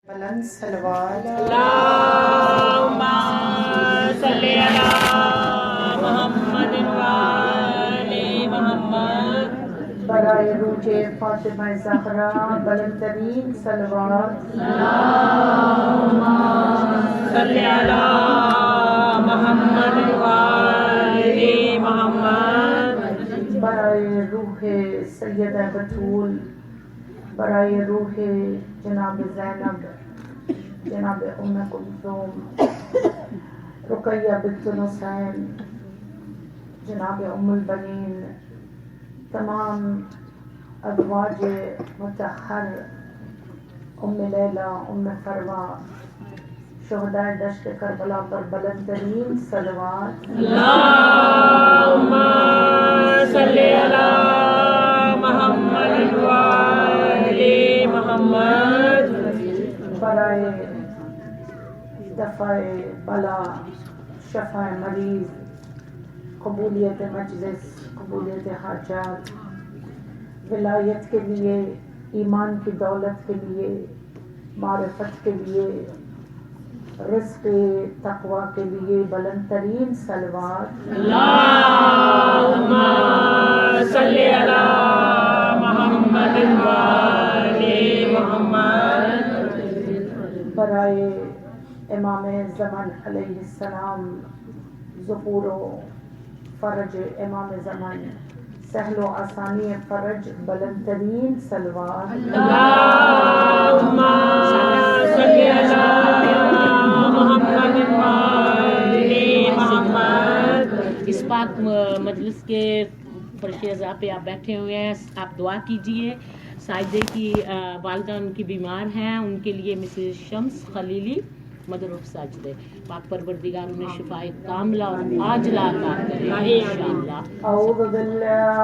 بلند صلوات اللهم صل على محمد وآل محمد برائے روح فاطمہ زہرا بلند ترین صلوات اللهم صل على محمد وآل محمد برائے روح سیدہ بطول، برائے روح جناب زینب، جناب ام کلثوم، رقیہ بنت حسین، جناب ام البنین، تمام ازواج مطہر، ام لیلہ، ام فروہ، شہدائے دشت کربلا پر بلند ترین صلوات اللهم صل على محمد وآل محمد برائے دفع بلا، شفع مریض، قبولیت مجلس، قبولیت حاجات، ولایت کے لیے، ایمان کی دولت کے لیے، معرفت کے لیے، رزق تقوی کے لیے بلند ترین صلوات اللهم صل على محمد وآل محمد برائے امام زمان علیہ السلام، ظہور و فرج امام زمان، سہل و آسانی فرج بلند ترین صلوات اللهم صل على محمد وآل محمد اس پاک مجلس کے فرش اعضاء پہ آپ بیٹھے ہوئے ہیں، آپ دعا کیجئے۔ ساجدے کی والدہ ان کی بیمار ہیں، ان کے لیے مسز شمس خلیلی مدروف ساجدے، پاک پروردگار انہیں شفاء کاملہ اور عاجلہ عطا کرے انشاءاللہ۔ اعوذ باللہ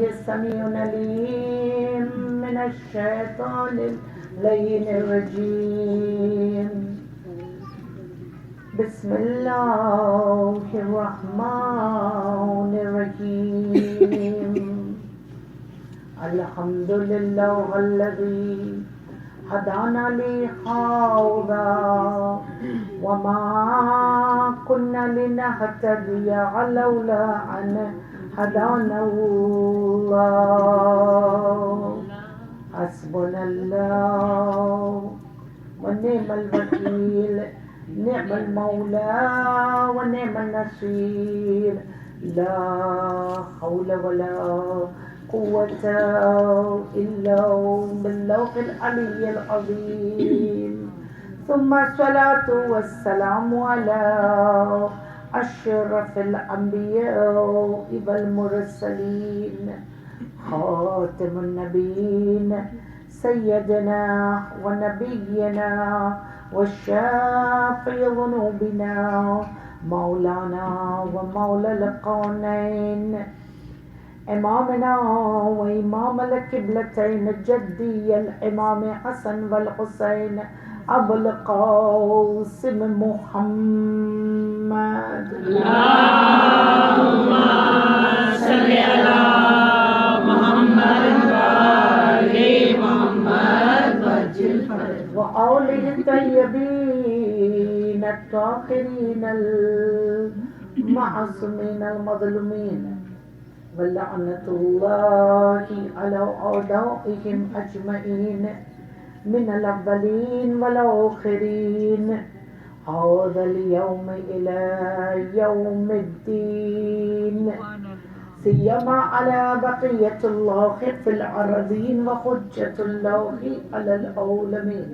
السمیع العلیم من الشیطان اللعین الرجیم، بسم اللہ الرحمن الرحیم، الحمدللہ الذی هدانا لهذا وما كنا لنهتدي لولا أن هدانا الله حسبنا الله ونعم الوكيل نعم المولى ونعم النصير لا حول ولا قوة إلا بالله العلي العظيم، ثم الصلاة والسلام على أشرف الأنبياء والمرسلين، خاتم النبيين، سيدنا ونبينا والشافي ذنوبنا مولانا ومولى القونين، امامنا و امام القبلتین جدی الامام حسن والحسین ابو القاسم محمد، اللهم صل على محمد وآل محمد وآلہ الطیبین الطاہرین المعصومین المظلومین، ولعنة الله على أعدائهم أجمعين من الأولين والآخرين هذا اليوم إلى يوم الدين، سيما على بقية الله في الأرضين وحجة الله على العالمين،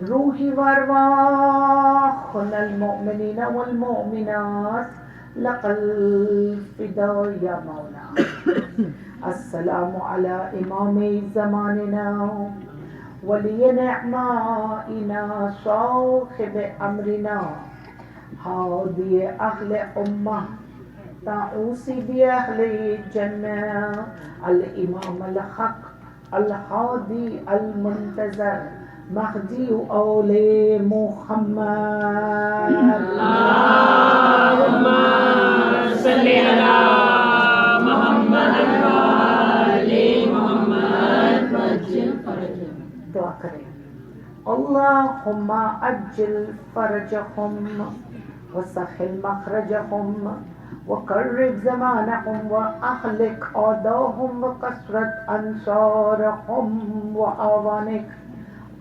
روحي وأرواحنا المؤمنين والمؤمنات لقل فدا یا مولا۔ السلام علی امام زماننا ولی نعمائنا صاحب امرنا ہادی اہل امہ تعوسی باہل جنہ الامام الحق الحادی المنتظر مہدی آل محمد، اللهم صل على محمد وآل محمد دعا کریں. اللہم عجل فرجہم وسہل مخرجہم وقرب زمانہم واخلق اعداءہم وکثرت انصارہم وآوانک.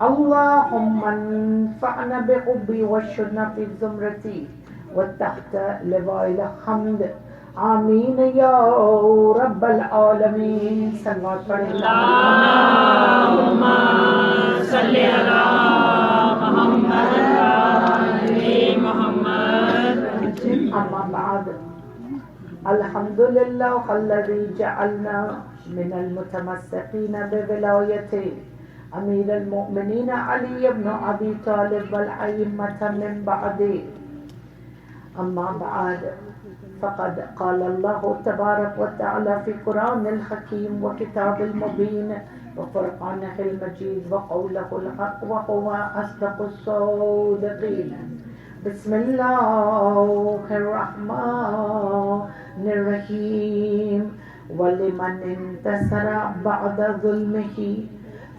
اللہم انفعنا بحبی واشرنا فی زمرتی وتحت لواء الحمد. آمین یا رب العالمین. صلوات پڑھیں. اللہم صلی علی محمد وعلی محمد. اما بعد، الحمدللہ الذی جعلنا من المتمسکین بولایت امیر المؤمنین علی بن ابی طالب والائمة من بعده. اما بعد، فقد قال اللہ تبارک وتعالی فی قرآن الحکیم وکتاب المبین وفرقانہ المجید وقولہ الحق وهو اصدق الصادقین. بسم اللہ الرحمن الرحیم. وَلِمَنِ انتصر بعد ظلمه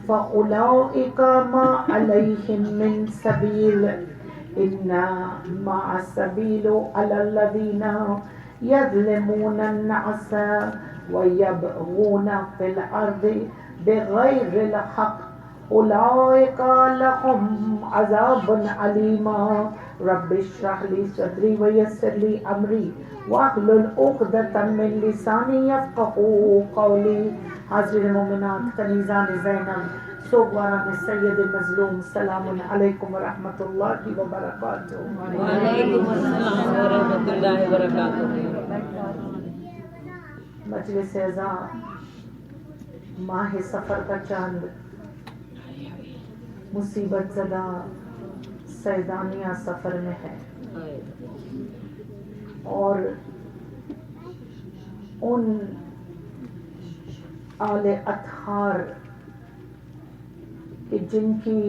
فَأُولَئِكَ مَا عَلَيْهِم مِّن سَبِيلٍ إِنَّمَا السَّبِيلُ عَلَى الَّذِينَ يَظْلِمُونَ النَّاسَ وَيَبْغُونَ فِي الْأَرْضِ بِغَيْرِ الْحَقِّ أُولَئِكَ لَهُمْ عَذَابٌ أَلِيمٌ. رَبِّ اشْرَحْ لِي صَدْرِي وَيَسِّرْ لِي أَمْرِي وَاحْلُلْ عُقْدَةً مِّن لِّسَانِي يَفْقَهُوا قَوْلِی. حاضرین مومنات، کنیزان زینب، سوگواران سید مظلوم، سلام علیکم ورحمۃ اللہ وبرکاتہ. وعلیکم السلام ورحمۃ اللہ وبرکاتہ. مجلس اعزاں، ماہ سفر کا چاند مصیبت زدہ سیدانیہ سفر میں ہے، اور ان آل اطہار کہ جن کی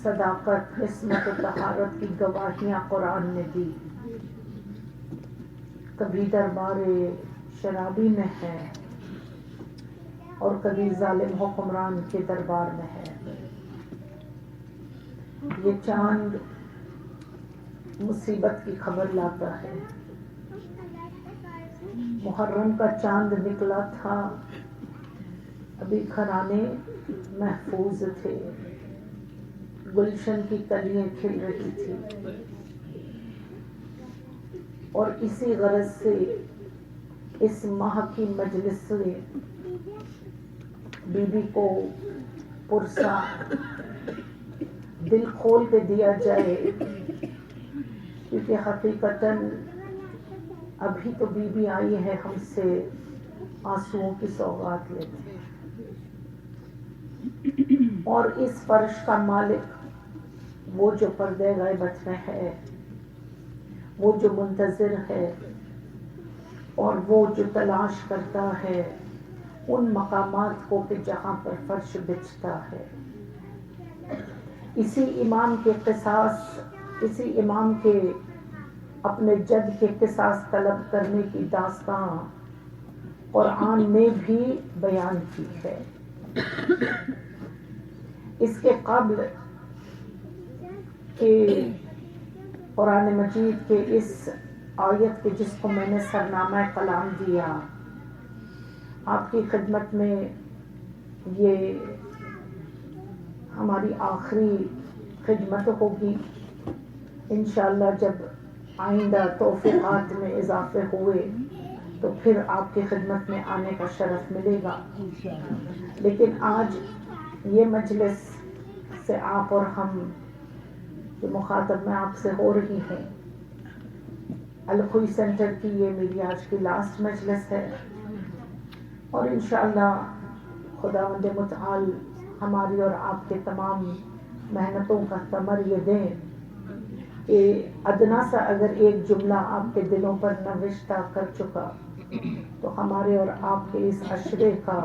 صداقت، عصمت و طہارت کی گواہیاں قرآن نے دی، کبھی دربار شرابی میں ہے اور کبھی ظالم حکمران کے دربار میں ہے. یہ چاند مصیبت کی خبر لاتا ہے. محرم کا چاند نکلا تھا، ابھی گھرانے محفوظ تھے، گلشن کی کلیاں کھل رہی تھی، اور اسی غرض سے اس ماہ کی مجلس سے بی بی کو پرسا دل کھول کے دیا جائے، کیونکہ حقیقتاً ابھی تو بی بی آئی ہے ہم سے آنسوؤں کی سوغات لیتے، اور اس فرش کا مالک وہ جو پردے غیبت میں ہے، وہ جو منتظر ہے، اور وہ جو تلاش کرتا ہے ان مقامات کو کہ جہاں پر فرش بچھتا ہے. اسی امام کے قصاص، اسی امام کے اپنے جد کے قصاص طلب کرنے کی داستان قرآن نے بھی بیان کی ہے. اس کے قبل کہ قرآن مجید کے اس آیت کے جس کو میں نے سرنامہ کلام دیا، آپ کی خدمت میں یہ ہماری آخری خدمت ہوگی. انشاءاللہ جب آئندہ توفیقات میں اضافے ہوئے تو پھر آپ کی خدمت میں آنے کا شرف ملے گا. لیکن آج یہ مجلس سے آپ اور ہم جو مخاطب میں آپ سے ہو رہی ہیں، الخوئی سینٹر کی یہ میری آج کی لاسٹ مجلس ہے، اور انشاءاللہ خداوند متعال ہماری اور آپ کے تمام محنتوں کا ثمر یہ دیں کہ ادنا سا اگر ایک جملہ آپ کے دلوں پر نوشتہ کر چکا تو ہمارے اور آپ کے اس عشرے کا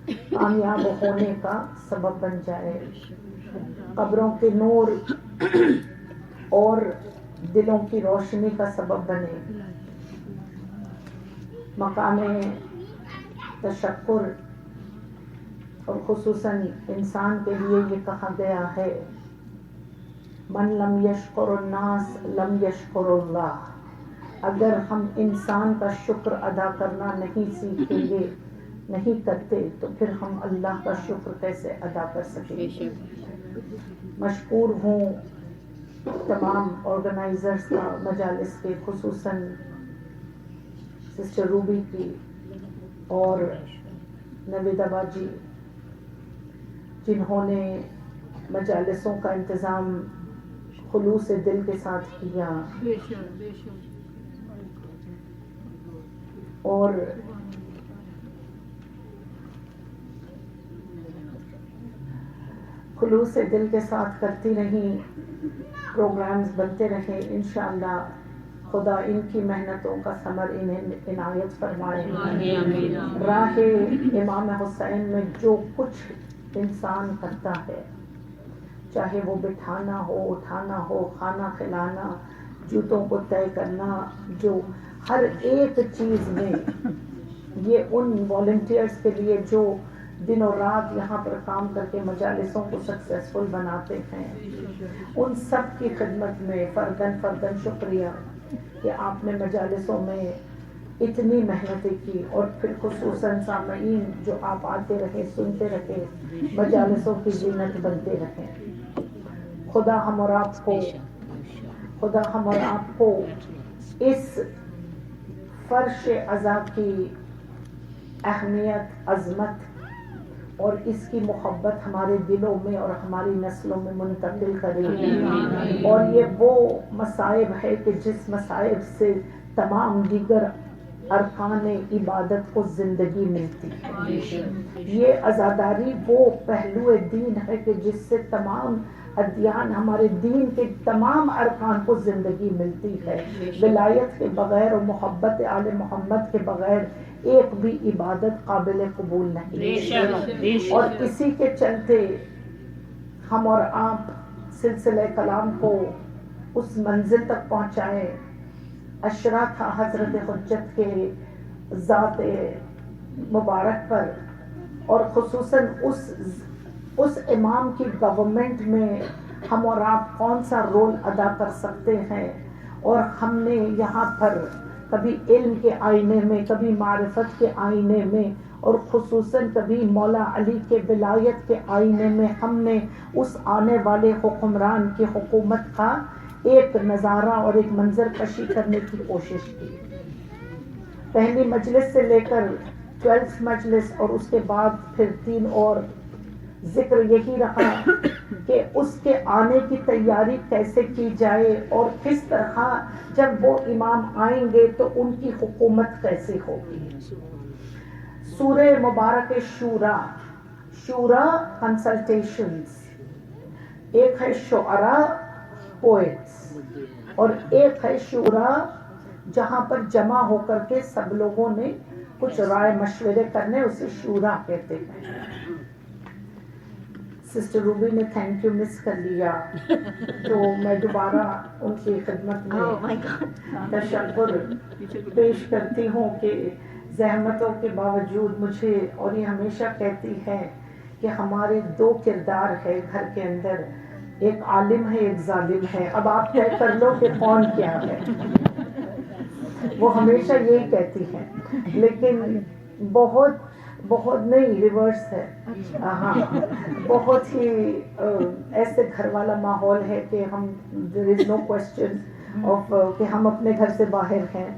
کامیاب ہونے کا سبب بن جائے، قبروں کے نور اور دلوں کی روشنی کا سبب بنے. مقام تشکر اور خصوصاً انسان کے لیے یہ کہا گیا ہے من لم یشکر الناس لم یشکر اللہ، اگر ہم انسان کا شکر ادا کرنا نہیں سیکھیں گے، نہیں کرتے، تو پھر ہم اللہ کا شکر کیسے ادا کر سکیں گے؟ مشکور ہوں تمام آرگنائزرز کا مجالس کے، خصوصاً سسٹر روبی کی اور نویدہ باجی، جنہوں نے مجالسوں کا انتظام خلوص دل کے ساتھ کیا، اور خلوص دل کے ساتھ کرتی رہیں، پروگرامز بنتے رہے۔ انشاءاللہ خدا ان کی محنتوں کا ثمر انہیں عنایت فرمائے۔ راہ امام حسین میں جو کچھ انسان کرتا ہے، چاہے وہ بٹھانا ہو، اٹھانا ہو، کھانا کھلانا، جوتوں کو طے کرنا، جو ہر ایک چیز میں یہ ان والنٹیئرز کے لیے جو دن اور رات یہاں پر کام کر کے مجالسوں کو سکسیسفل بناتے ہیں، ان سب کی خدمت میں فرداً شکریہ کہ آپ نے مجالسوں میں اتنی محنتیں کی، اور پھر خصوصاً سامعین جو آپ آتے رہے، سنتے رہے، مجالسوں کی زینت بنتے رہے۔ خدا ہم اور آپ کو اس فرش عزا کی اہمیت، عظمت اور اس کی محبت ہمارے دلوں میں اور ہماری نسلوں میں منتقل کرے، اور یہ وہ مصائب ہے کہ جس مصائب سے تمام دیگر ارکان عبادت کو زندگی ملتی ہے۔ یہ عزاداری وہ پہلو دین ہے کہ جس سے تمام ادیان، ہمارے دین کے تمام ارکان کو زندگی ملتی ہے۔ ولایت کے بغیر اور محبت آل محمد کے بغیر ایک بھی عبادت قابل قبول نہیں، اور اسی کے چلتے ہم اور آپ سلسلہ کلام کو اس منزل تک پہنچائے۔ اشرا تھا حضرت حجت کے ذات مبارک پر، اور خصوصاً اس امام کی گورنمنٹ میں ہم اور آپ کون سا رول ادا کر سکتے ہیں، اور ہم نے یہاں پر کبھی علم کے آئینے میں، کبھی معرفت کے آئینے میں، اور خصوصاً کبھی مولا علی کے ولایت کے آئینے میں ہم نے اس آنے والے حکمران کی حکومت کا ایک نظارہ اور ایک منظر کشی کرنے کی کوشش کی۔ پہلی مجلس سے لے کر 12 مجلس اور اس کے بعد پھر 3 اور، ذکر یہی رہا کہ اس کے آنے کی تیاری کیسے کی جائے، اور کس طرح جب وہ امام آئیں گے تو ان کی حکومت کیسے ہوگی۔ سورہ مبارک شورا کنسلٹیشنز، ایک ہے شعراء پوئٹس، اور ایک ہے شورا جہاں پر جمع ہو کر کے سب لوگوں نے کچھ رائے مشورے کرنے، اسے شورا کہتے ہیں۔ سسٹر روبی نے تھینک یو مس کر لیا، تو میں دوبارہ ان کی خدمت میں تشکر پیش کرتی ہوں کہ زحمتوں کے باوجود مجھے، اور یہ ہمیشہ کہتی ہے کہ ہمارے 2 کردار ہے گھر کے اندر، ایک عالم ہے ایک ظالم ہے، اب آپ طے کر لو کہ کون کیا ہے۔ وہ ہمیشہ یہی کہتی ہے، لیکن بہت نہیں، ریورس ہے۔ ہاں، بہت ہی ایسے گھر والا ماحول ہے کہ ہم there is no question of کہ ہم اپنے گھر سے باہر ہیں۔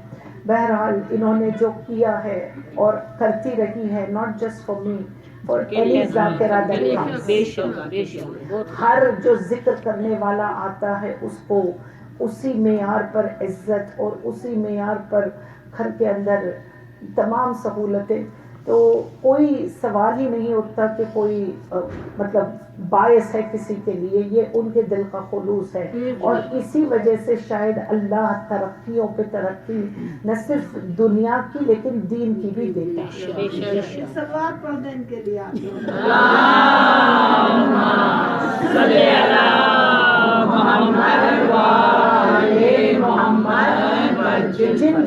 بہرحال انہوں نے جو کیا ہے اور کرتی رہی ہے، not just for me, for any ذاکرہ that comes، ہر جو ذکر کرنے والا آتا ہے اس کو اسی معیار پر عزت اور اسی معیار پر گھر کے اندر تمام سہولتیں، تو کوئی سوال ہی نہیں اٹھتا کہ کوئی مطلب باعث ہے کسی کے لیے، یہ ان کے دل کا خلوص ہے، اور اسی وجہ سے شاید اللہ ترقیوں پہ ترقی نہ صرف دنیا کی لیکن دین کی بھی دیتا ہے۔ سلوات پڑھ دیں ان کے لیے آپ۔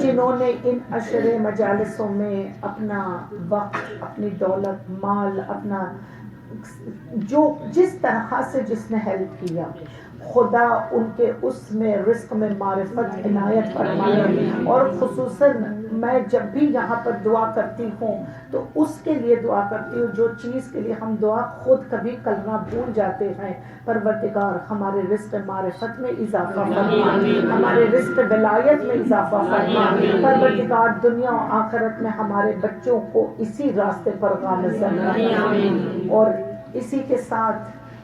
جنہوں نے ان عشر مجالسوں میں اپنا وقت، اپنی دولت، مال، اپنا جو جس طرح سے جس نے ہیلپ کیا، خدا ان کے اس میں رزق میں معرفت عنایت فرمائے. اور خصوصاً میں جب بھی یہاں پر دعا کرتی ہوں تو اس کے لیے دعا کرتی ہوں جو چیز کے لیے ہم دعا خود کبھی کرنا بھول جاتے ہیں. پروردگار ہمارے رزق معرفت میں اضافہ فرما، ہمارے رزق ولایت میں اضافہ فرما. پروردگار دنیا و آخرت میں ہمارے بچوں کو اسی راستے پر گامزن رکھے. اور اسی کے ساتھ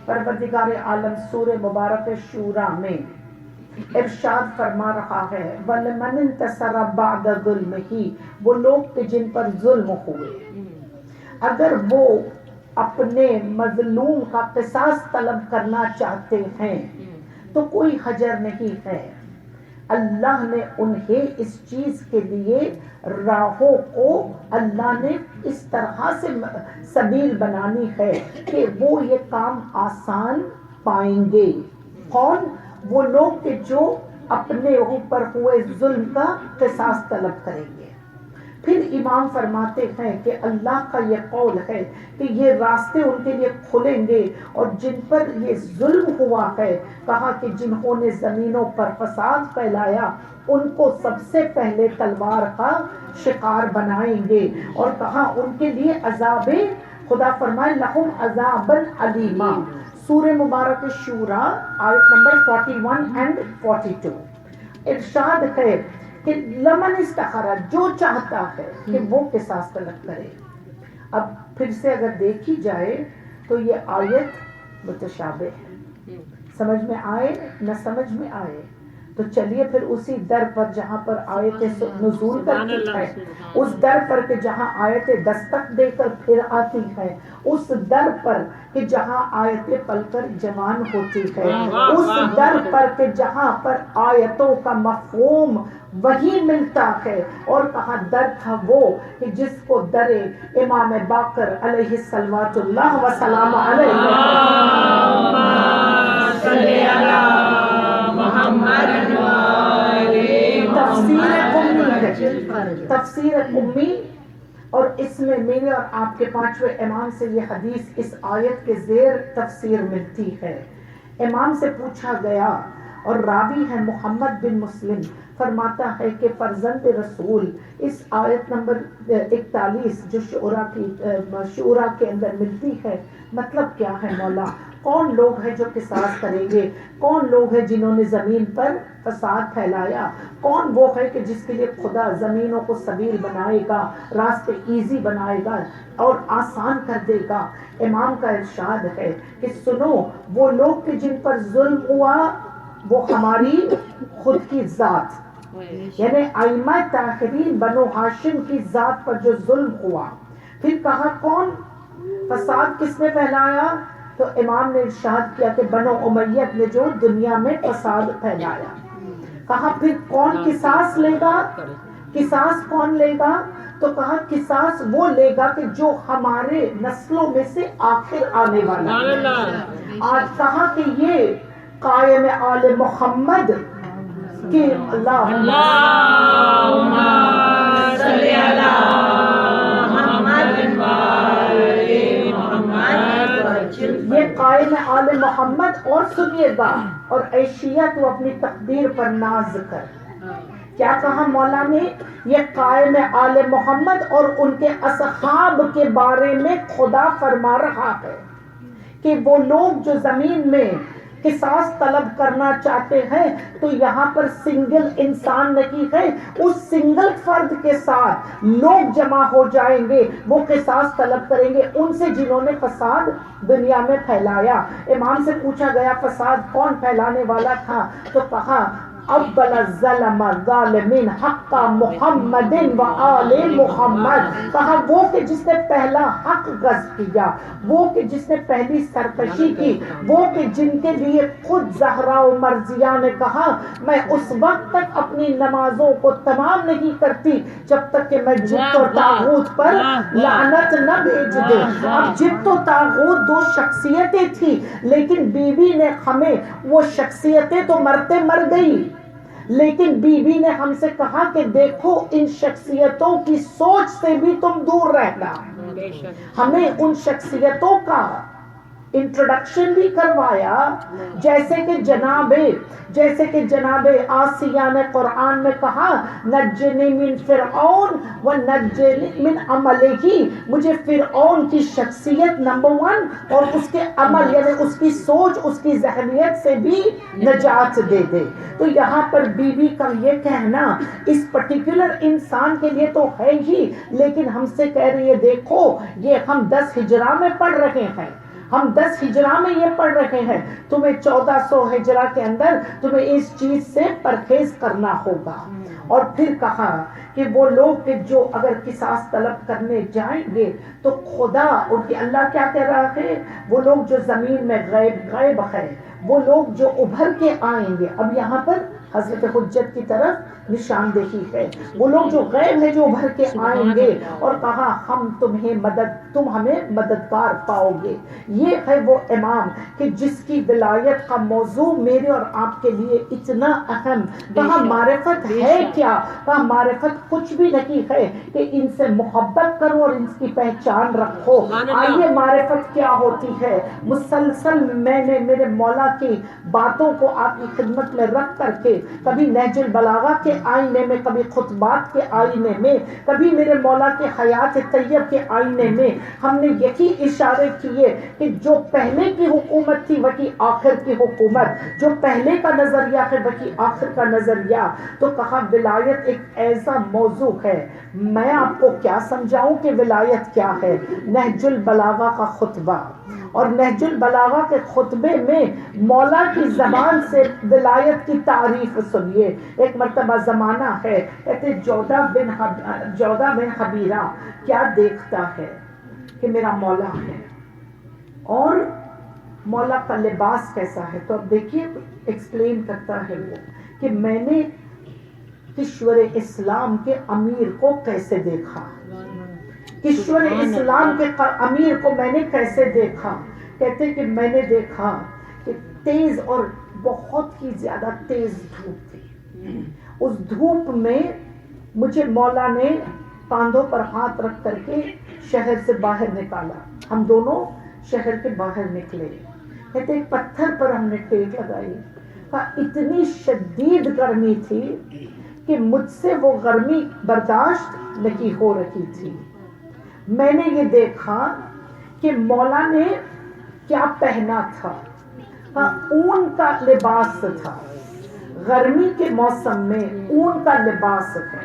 پروردگار عالم سورہ مبارک شورا میں ارشاد فرما رہا ہے وَلَمَنِ انتَصَرَ بَعْدَ ظُلْمِهِ، وہ لوگ کہ جن پر ظلم ہوئے اگر وہ اپنے مظلوم کا قصاص طلب کرنا چاہتے ہیں تو کوئی حجر نہیں ہے. اللہ نے انہیں اس چیز کے لیے راہوں کو اللہ نے اس طرح سے سبیل بنانی ہے کہ وہ یہ کام آسان پائیں گے. کون؟ وہ لوگ کہ جو اپنے اوپر ہوئے ظلم کا قصاص طلب کریں گے. پھر امام فرماتے ہیں کہ اللہ کا یہ قول ہے کہ یہ راستے ان کے لیے کھلیں گے. اور جن پر یہ ظلم ہوا ہے، کہا کہ جنہوں نے زمینوں پر فساد پھیلایا ان کو سب سے پہلے تلوار کا شکار بنائیں گے. اور کہا ان کے لیے عذاب، خدا فرمائے لہم عذابا علیما. سورہ مبارک شورا آیت نمبر 41 and 42 ارشاد ہے کہ لمن استخرا، جو چاہتا ہے کہ وہ قصاص طلب کرے. اب پھر سے اگر دیکھی جائے تو یہ آیت متشابہ ہے، سمجھ میں آئے نہ سمجھ میں آئے تو چلیے پھر اسی در پر جہاں پر آیت نزول کرتی ہے، اس در پر کہ جہاں آیت دستک دے کر پھر آتی ہے، اس در پر کہ جہاں آیتیں پل کر جوان ہوتی ہے، اس در پر کہ جہاں پر آیتوں کا مفہوم وہی ملتا ہے. اور کہاں در تھا وہ کہ جس کو در امام باقر علیہ الصلوات اللہ وسلام علیہ تفسیر امی. اور اس میں میرے اور آپ کے پانچویں امام سے یہ حدیث اس آیت کے زیر تفسیر ملتی ہے. امام سے پوچھا گیا اور راوی ہے محمد بن مسلم، فرماتا ہے کہ فرزند رسول اس آیت نمبر 41 جو شعراء کے اندر ملتی ہے، مطلب کیا ہے مولا؟ کون لوگ ہیں جو قصاص کریں گے؟ کون لوگ ہیں جنہوں نے زمین پر فساد پھیلایا؟ کون وہ ہے کہ جس کے لیے خدا زمینوں کو سبیل بنائے گا، راستے ایزی بنائے گا اور آسان کر دے گا؟ امام کا ارشاد ہے کہ سنو، وہ لوگ کہ جن پر ظلم ہوا وہ ہماری خود کی ذات، یعنی ائمہ تاخرین بنو ہاشم کی ذات پر جو ظلم ہوا. پھر کہا کون؟ فساد کس نے پھیلایا؟ تو امام نے ارشاد کیا کہ بنو امیت نے جو دنیا میں فساد پھیلایا. کہا پھر کون قصاص لے گا؟ قصاص کون لے گا؟ تو کہا قصاص وہ لے گا کہ جو ہمارے نسلوں میں سے آخر آنے والا. آج کہا کہ یہ قائم آل محمد کہ اللہم صلی علی محمد یہ قائم آل محمد. اور سنیے گا، اور اے شیعہ تو اپنی تقدیر پر ناز کر. کیا کہا مولا نے؟ یہ قائم آل محمد اور ان کے اصحاب کے بارے میں خدا فرما رہا ہے کہ وہ لوگ جو زمین میں قصاص طلب کرنا چاہتے ہیں تو یہاں پر سنگل انسان نہیں ہے، اس سنگل فرد کے ساتھ لوگ جمع ہو جائیں گے، وہ قصاص طلب کریں گے ان سے جنہوں نے فساد دنیا میں پھیلایا. امام سے پوچھا گیا فساد کون پھیلانے والا تھا؟ تو کہا اول الظلم الظالمین حق محمد و آل محمد. کہا وہ کہ جس نے پہلا حق غصب کیا، وہ کہ جس نے پہلی سرکشی کی، وہ کہ جن کے لیے خود زہرا و مرضیہ نے کہا میں اس وقت تک اپنی نمازوں کو تمام نہیں کرتی جب تک کہ میں جبت و طاغوت پر لعنت نہ بھیج دے. اب جبت و طاغوت دو شخصیتیں تھی، لیکن بیوی نے ہمیں وہ شخصیتیں تو مرتے مر گئی، لیکن بیوی نے ہم سے کہا کہ دیکھو ان شخصیتوں کی سوچ سے بھی تم دور رہنا. ہمیں ان شخصیتوں کا انٹروڈکشن بھی کروایا، جیسے کہ جناب آسیہ نے قرآن میں کہا نجنی من فرعون و نجنی من عملہ، مجھے فرعون کی شخصیت نمبر 1 اور اس کے عمل یعنی اس کی سوچ، اس کی ذہنیت سے بھی نجات دے دے. تو یہاں پر بیوی کا یہ کہنا اس پرٹیکولر انسان کے لیے تو ہے ہی، لیکن ہم سے کہہ رہی ہے دیکھو یہ ہم 10 ہجرہ میں پڑھ رہے ہیں، ہم 10 ہجرہ میں یہ پڑھ رہے ہیں، تمہیں 1400 ہجرہ کے اندر تمہیں اس چیز سے پرہیز کرنا ہوگا. اور پھر کہا کہ وہ لوگ کہ جو اگر قصاص طلب کرنے جائیں گے تو خدا ان کی اللہ کیا کہہ رہا ہے، وہ لوگ جو زمین میں غیب ہے، وہ لوگ جو ابھر کے آئیں گے. اب یہاں پر حضرت حجت کی طرف نشاندہی ہے، وہ لوگ جو غیب ہے جو ابھر کے آئیں گے، اور کہا تم ہمیں مددگار پاؤ گے. یہ ہے وہ امام کہ جس کی ولایت کا موضوع میرے اور آپ کے لیے اتنا اہم. کہا معرفت ہے کیا؟ کہا معرفت کچھ بھی نہیں ہے کہ ان سے محبت کرو اور ان کی پہچان رکھو. آئیے معرفت کیا ہوتی ہے. مسلسل میں نے میرے مولا کی باتوں کو آپ کی خدمت میں رکھ کر کے کبھی نہج البلاغہ کے آئینے میں، کبھی خطبات کے آئینے میں، کبھی میرے مولا کے حیات طیب کے آئینے میں ہم نے یہی اشارے کیے کہ جو پہلے کی حکومت تھی وہی آخر کی حکومت، جو پہلے کا نظریہ ہے وہی آخر کا نظریہ. تو کہا ولایت ایک ایسا موضوع ہے، میں آپ کو کیا سمجھاؤں کہ ولایت کیا ہے. نہج البلاغہ کا خطبہ، اور نہج البلاغہ کے خطبے میں مولا کی زبان سے ولایت کی تعریف سنیے. ایک مرتبہ زمانہ ہے، کہتے جودہ بن حبیرہ کیا دیکھتا ہے کہ میرا مولا ہے اور مولا کا لباس کیسا ہے. تو اب دیکھیے ایکسپلین کرتا ہے وہ کہ میں نے کشور اسلام کے امیر کو کیسے دیکھا، کشور اسلام کے امیر کو میں نے کیسے دیکھا. کہتے کہ میں نے دیکھا کہ تیز اور بہت ہی زیادہ تیز دھوپ تھی. اس دھوپ میں مجھے مولا نے کاندھوں پر ہاتھ رکھ کر کے شہر سے باہر نکالا. ہم دونوں شہر کے باہر نکلے. کہتے ایک پتھر پر ہم نے ٹیک لگائی. اتنی شدید گرمی تھی کہ مجھ سے وہ گرمی برداشت نہیں ہو رہی تھی. میں نے یہ دیکھا کہ مولا نے کیا پہنا تھا، اون کا لباس تھا. گرمی کے موسم میں اون کا لباس ہے.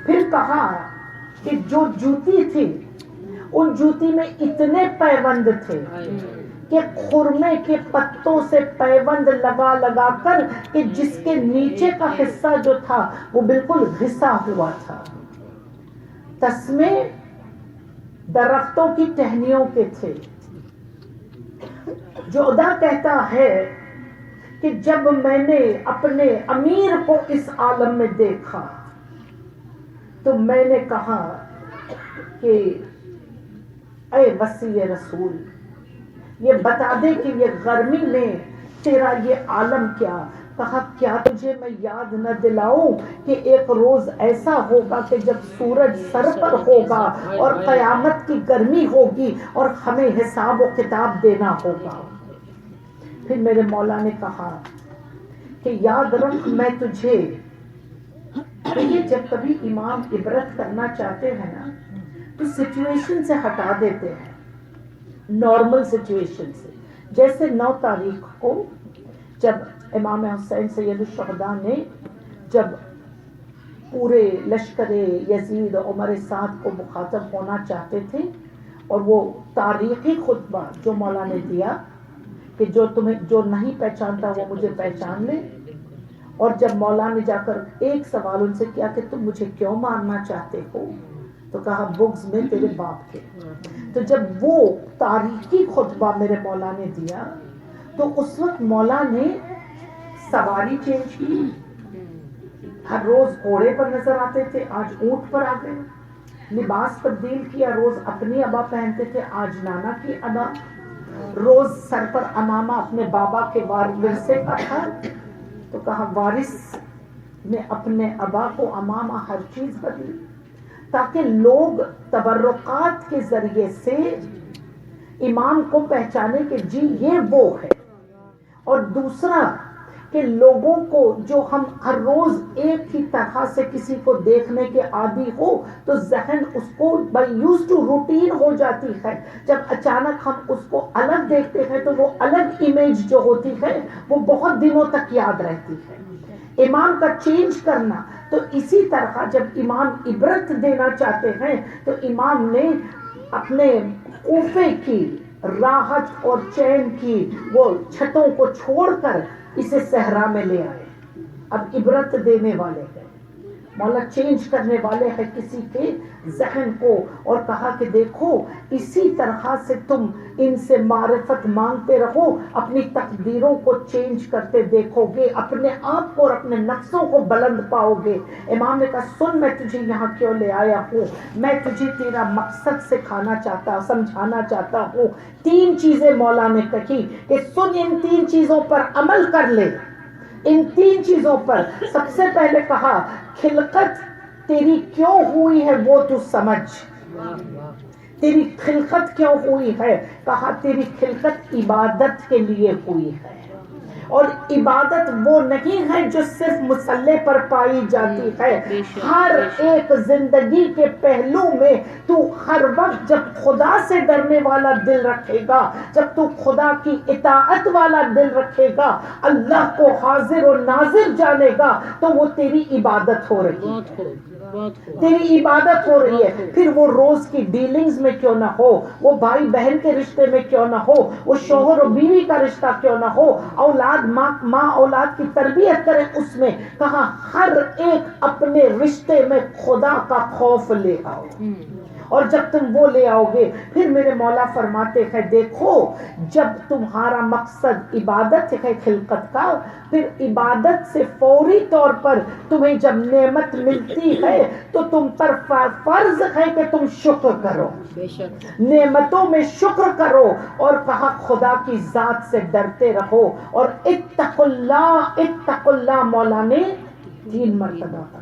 پھر کہا کہ جو جوتی تھی ان جوتی میں اتنے پیوند تھے کہ خرمے کے پتوں سے پیوند لگا لگا کر کہ جس کے نیچے کا حصہ جو تھا وہ بالکل گھسا ہوا تھا. تسمے درختوں کی ٹہنیوں کے تھے. جودہ کہتا ہے کہ جب میں نے اپنے امیر کو اس عالم میں دیکھا تو میں نے کہا کہ اے وسیع رسول یہ بتا دے کہ یہ گرمی میں تیرا یہ عالم کیا. کہا کیا تجھے میں یاد نہ دلاؤں کہ ایک روز ایسا ہوگا کہ جب سورج سر پر ہوگا اور قیامت کی گرمی ہوگی اور ہمیں حساب و کتاب دینا ہوگا. پھر میرے مولا نے کہا کہ یاد رکھ میں تجھے، یہ جب کبھی امام عبرت کرنا چاہتے ہیں نا تو سچویشن سے ہٹا دیتے ہیں، نارمل سچویشن سے. جیسے 9 تاریخ کو جب امام حسین سید الشہداء نے جب پورے لشکر یزید عمر سعد کو مخاطب ہونا چاہتے تھے اور وہ تاریخی خطبہ جو مولا نے دیا کہ جو نہیں پہچانتا وہ مجھے پہچان لے. اور جب مولا نے جا کر ایک سوال ان سے کیا کہ تم مجھے کیوں مارنا چاہتے ہو، تو کہا بغض میں تیرے باپ کے. تو جب وہ تاریخی خطبہ میرے مولا نے دیا تو اس وقت مولا نے سواری چینج کی. ہر روز گھوڑے پر نظر آتے تھے، آج اونٹ پر آ گئے. لباس تبدیل کیا، روز اپنی ابا پہنتے تھے، آج نانا کی ابا. روز سر پر امامہ اپنے بابا کے ورثے کا تھا. تو کہا وارث نے اپنے ابا کو امامہ ہر چیز بدلی تاکہ لوگ تبرکات کے ذریعے سے امام کو پہچانے کہ جی یہ وہ ہے. اور دوسرا کہ لوگوں کو جو ہم ہر روز ایک ہی طرح سے کسی کو دیکھنے کے عادی ہو تو ذہن اس کو بائی یوز ٹو روٹین ہو جاتی ہے. جب اچانک ہم اس کو الگ دیکھتے ہیں تو وہ الگ امیج جو ہوتی ہے وہ بہت دنوں تک یاد رہتی ہے. امام کا چینج کرنا تو اسی طرح جب امام عبرت دینا چاہتے ہیں تو امام نے اپنے کوفے کی راحت اور چین کی وہ چھتوں کو چھوڑ کر اسے صحرا میں لے آئے. اب عبرت دینے والے ہیں, مولا چینج کرنے والے ہیں کسی کے ذہن کو, اور کہا کہ دیکھو اسی طرح سے تم ان سے معرفت مانگتے رہو, اپنی تقدیروں کو چینج کرتے دیکھو گے, اپنے آپ کو اور اپنے نفسوں کو بلند پاؤ گے. امام نے کہا سن میں تجھے یہاں کیوں لے آیا ہوں, میں تجھے تیرا مقصد سمجھانا چاہتا ہوں. 3 چیزیں مولا نے کہی کہ سن ان 3 چیزوں پر عمل کر لے. ان 3 چیزوں پر سب سے پہلے کہا خلقت تیری کیوں ہوئی ہے وہ تو سمجھ. تیری خلقت کیوں ہوئی ہے؟ کہا تیری خلقت عبادت کے لیے ہوئی ہے, اور عبادت وہ نہیں ہے جو صرف مصلی پر پائی جاتی ہے. ہر ایک زندگی کے پہلو میں تو ہر وقت جب خدا سے ڈرنے والا دل رکھے گا, جب تو خدا کی اطاعت والا دل رکھے گا, اللہ کو حاضر و ناظر جانے گا, تو وہ تیری عبادت ہو رہی ہے. تیری عبادت ہو رہی ہے. پھر وہ روز کی ڈیلنگز میں کیوں نہ ہو, وہ بھائی بہن کے رشتے میں کیوں نہ ہو, وہ شوہر و بیوی کا رشتہ کیوں نہ ہو, اولاد ماں اولاد کی تربیت کرے اس میں. کہا ہر ایک اپنے رشتے میں خدا کا خوف لے آؤ, اور جب تم وہ لے آؤ گے پھر میرے مولا فرماتے ہیں دیکھو جب تمہارا مقصد عبادت ہے خلقت کا, پھر عبادت سے فوری طور پر تمہیں جب نعمت ملتی ہے تو تم پر فرض ہے کہ تم شکر کرو, نعمتوں میں شکر کرو. اور کہا خدا کی ذات سے ڈرتے رہو, اور اتقوا اللہ مولا نے 3 مرتبہ کرا.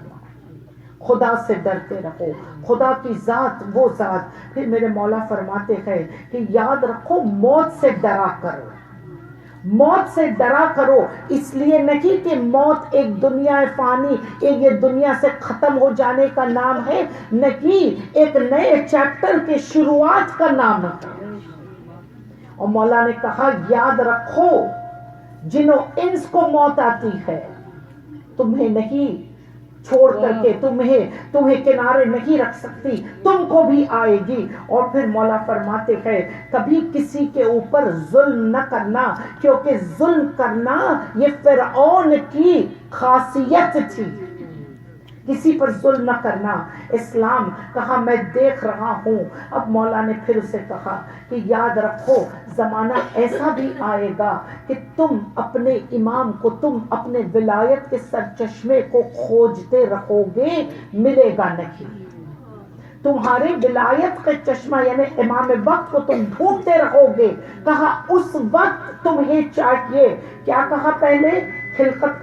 خدا سے ڈرتے رہو, خدا کی ذات وہ ذات. پھر میرے مولا فرماتے ہیں کہ یاد رکھو موت سے ڈرا کرو, موت سے ڈرا کرو. اس لیے نہیں کہ موت ایک دنیا فانی, ایک یہ دنیا سے ختم ہو جانے کا نام ہے, نہیں, ایک نئے چیپٹر کے شروعات کا نام ہے. اور مولا نے کہا یاد رکھو جنوں انس کو موت آتی ہے تمہیں نہیں چھوڑ کر کے تمہیں کنارے نہیں رکھ سکتی, تم کو بھی آئے گی. اور پھر مولا فرماتے ہیں کبھی کسی کے اوپر ظلم نہ کرنا, کیونکہ ظلم کرنا یہ فرعون کی خاصیت تھی, کسی پر ظلم نہ کرنا. اسلام کہا میں دیکھ رہا ہوں. اب مولا نے پھر اسے کہا کہ یاد رکھو زمانہ ایسا بھی آئے گا کہ تم اپنے امام کو, تم اپنے ولایت کے سرچشمے کو کھوجتے رہو گے, ملے گا نہیں. تمہارے ولایت کا چشمہ یعنی امام وقت کو تم ڈھونڈتے رہو گے. کہا اس وقت تمہیں چاہیے, کیا کہا پہلے, خلقت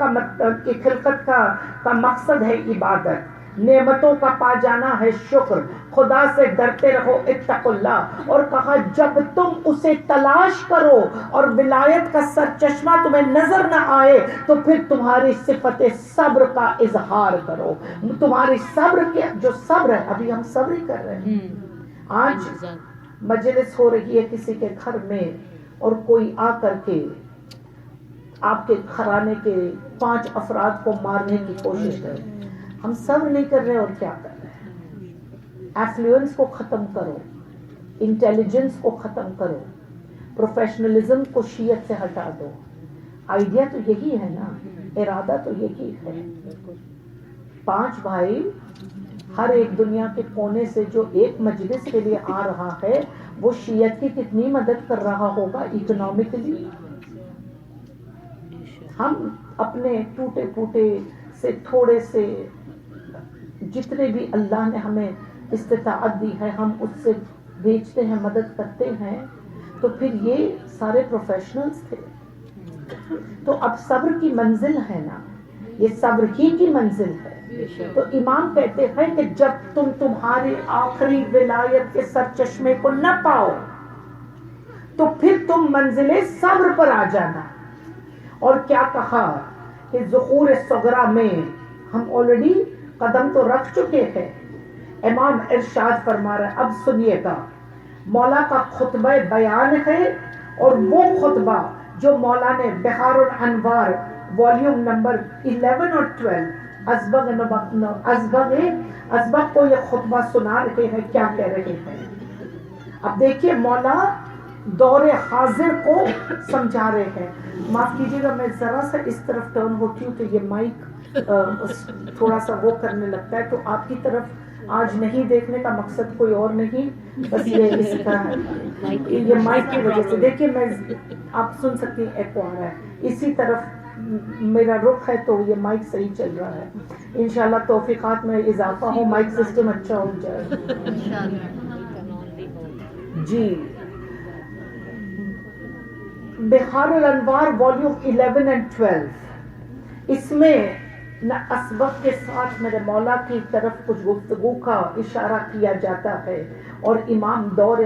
کا مقصد ہے عبادت, نعمتوں کا پا جانا ہے شکر, خدا سے ڈرتے رہو اتقوا اللہ. اور کہا جب تم اسے تلاش کرو اور ولایت کا سرچشمہ تمہیں نظر نہ آئے تو پھر تمہاری صفت صبر کا اظہار کرو. تمہاری صبر کے جو صبر ہے, ابھی ہم صبر ہی کر رہے ہیں. آج مجلس ہو رہی ہے کسی کے گھر میں اور کوئی آ کر کے آپ کے گھرانے کے 5 افراد کو مارنے کی کوشش کرے, ہم صبر نہیں کر رہے اور کیا کر رہے ہیں. ایفلوئنس کو ختم کرو, انٹیلیجنس کو ختم کرو, پروفیشنلزم کو شیعت سے ہٹا دو. آئیڈیا تو یہی ہے نا, ارادہ تو یہی ہے. 5 بھائی ہر ایک دنیا کے کونے سے جو ایک مجلس کے لیے آ رہا ہے وہ شیعت کی کتنی مدد کر رہا ہوگا اکنامکلی. ہم اپنے ٹوٹے پھوٹے سے تھوڑے سے جتنے بھی اللہ نے ہمیں استطاعت دی ہے ہم اس سے بیچتے ہیں, مدد کرتے ہیں. تو پھر یہ سارے پروفیشنلز تھے. تو اب صبر کی منزل ہے نا, یہ صبر ہی کی منزل ہے. تو امام کہتے ہیں کہ جب تم تمہاری آخری ولایت کے سرچشمے کو نہ پاؤ تو پھر تم منزل صبر پر آ جانا. اور کیا کہا کہ ظہور صغرا میں ہم آلریڈی قدم تو رکھ چکے ہیں. امام ارشاد فرما رہا ہے, اب سنیے گا, مولا کا خطبہ بیان ہے, اور وہ خطبہ جو مولا نے بحار الانوار والیوم نمبر 11 اور 12 ازبغ کو یہ خطبہ سنا رہے ہیں. کیا کہہ رہے ہیں؟ اب دیکھیے مولا دور حاضر کو سمجھا رہے ہیں. معاف کیجیے گا, میں ذرا سا اس طرف ٹرن ہوتی ہوں تو یہ مائک تھوڑا سا وہ کرنے لگتا ہے, تو آپ کی طرف آج نہیں دیکھنے کا مقصد کوئی اور نہیں, بس یہ اس کا یہ مائک کی وجہ سے. دیکھیے میں, آپ سن سکتی ہیں ایکو آ رہا ہے, اسی طرف میرا رخ ہے تو یہ مائک صحیح چل رہا ہے. انشاءاللہ توفیقات میں اضافہ ہو, مائک سسٹم اچھا ہو جائے. جی, بحار الانوار والیوم 11 اور 12, اس میں نہ اسبق کے ساتھ میرے مولا کی طرف کچھ گفتگو کا اشارہ کیا جاتا ہے, اور امام دور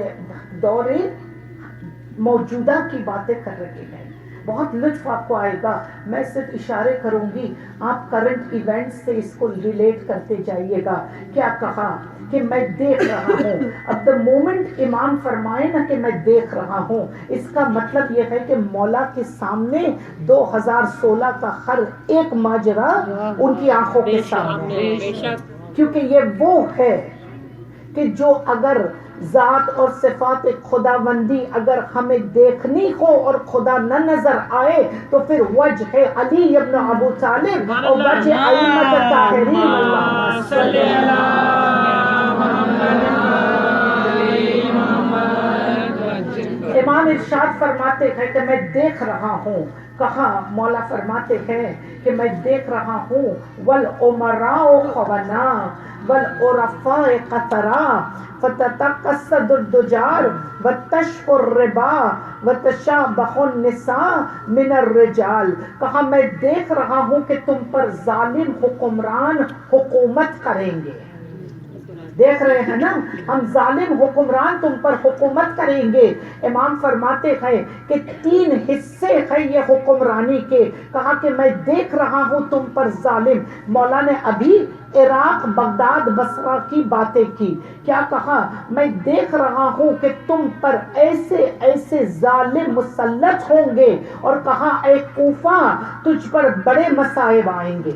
موجودہ کی باتیں کر رہے ہیں. بہت لطف آپ کو آئے گا, میں صرف اشارے کروں گی, آپ کرنٹ ایونٹ سے اس کو ریلیٹ کرتے جائیے گا. کیا کہا کہ میں دیکھ رہا ہوں. اب دا مومنٹ امام فرمائے نا کہ میں دیکھ رہا ہوں, اس کا مطلب یہ ہے کہ مولا کے سامنے 2016 کا ہر ایک ماجرا ان کی آنکھوں کے سامنے, کیونکہ یہ وہ ہے کہ جو اگر ذات اور صفات خداوندی اگر ہمیں دیکھنی ہو اور خدا نہ نظر آئے تو پھر وجہ علی ابن ابو طالب اور وجہ ائمۃ الطاہرین. اللہم صلی علی محمد. امام ارشاد فرماتے ہیں کہ میں دیکھ رہا ہوں. کہا مولا فرماتے ہیں کہ میں دیکھ رہا ہوں, والامراء خوانا والعرفاء قطرا فتتقصد الدجار وتشف الربا وتشابه النساء من الرجال. کہا میں دیکھ رہا ہوں کہ تم پر ظالم حکمران حکومت کریں گے. دیکھ رہے ہیں نا, ہم ظالم حکمران تم پر حکومت کریں گے. امام فرماتے ہیں کہ 3 حصے ہیں یہ حکمرانی کے. کہا کہ میں دیکھ رہا ہوں تم پر ظالم. مولا نے ابھی عراق, بغداد, بصرہ کی باتیں کی. کیا کہا؟ میں دیکھ رہا ہوں کہ تم پر ایسے ایسے ظالم مسلط ہوں گے. اور کہا اے کوفہ تجھ پر بڑے مصائب آئیں گے.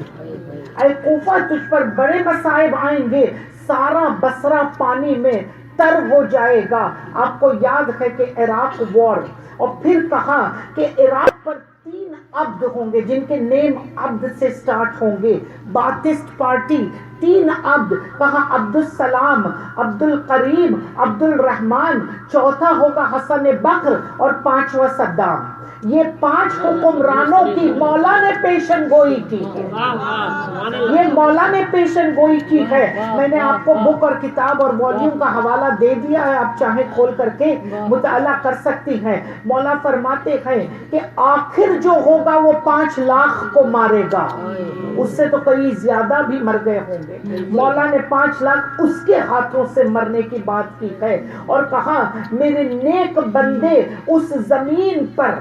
اے کوفہ تجھ پر بڑے مصائب آئیں گے. سارا بصرہ پانی میں تر ہو جائے گا. آپ کو یاد ہے کہ عراق وار, اور پھر کہا کہ عراق پر 3 عبد ہوں گے جن کے نیم عبد سے سٹارٹ ہوں گے. باتسٹ پارٹی 3 عبد. کہا عبد السلام, عبد القریب, عبد الرحمن, چوتھا ہوگا حسن بکر, اور 5واں صدام. یہ 5 حکمرانوں کی مولا نے پیشن گوئی کی ہے. یہ مولا نے پیشن گوئی کی ہے. میں نے آپ کو بک اور کتاب اور والیوم کا حوالہ دے دیا ہے, آپ چاہیں کھول کر کے مطالعہ کر سکتی ہیں. مولا فرماتے ہیں کہ آخر جو ہوگا وہ 5 لاکھ کو مارے گا. اس سے تو کئی زیادہ بھی مر گئے ہوں گے. مولا نے 5 لاکھ اس کے ہاتھوں سے مرنے کی بات کی ہے. اور کہا میرے نیک بندے اس زمین پر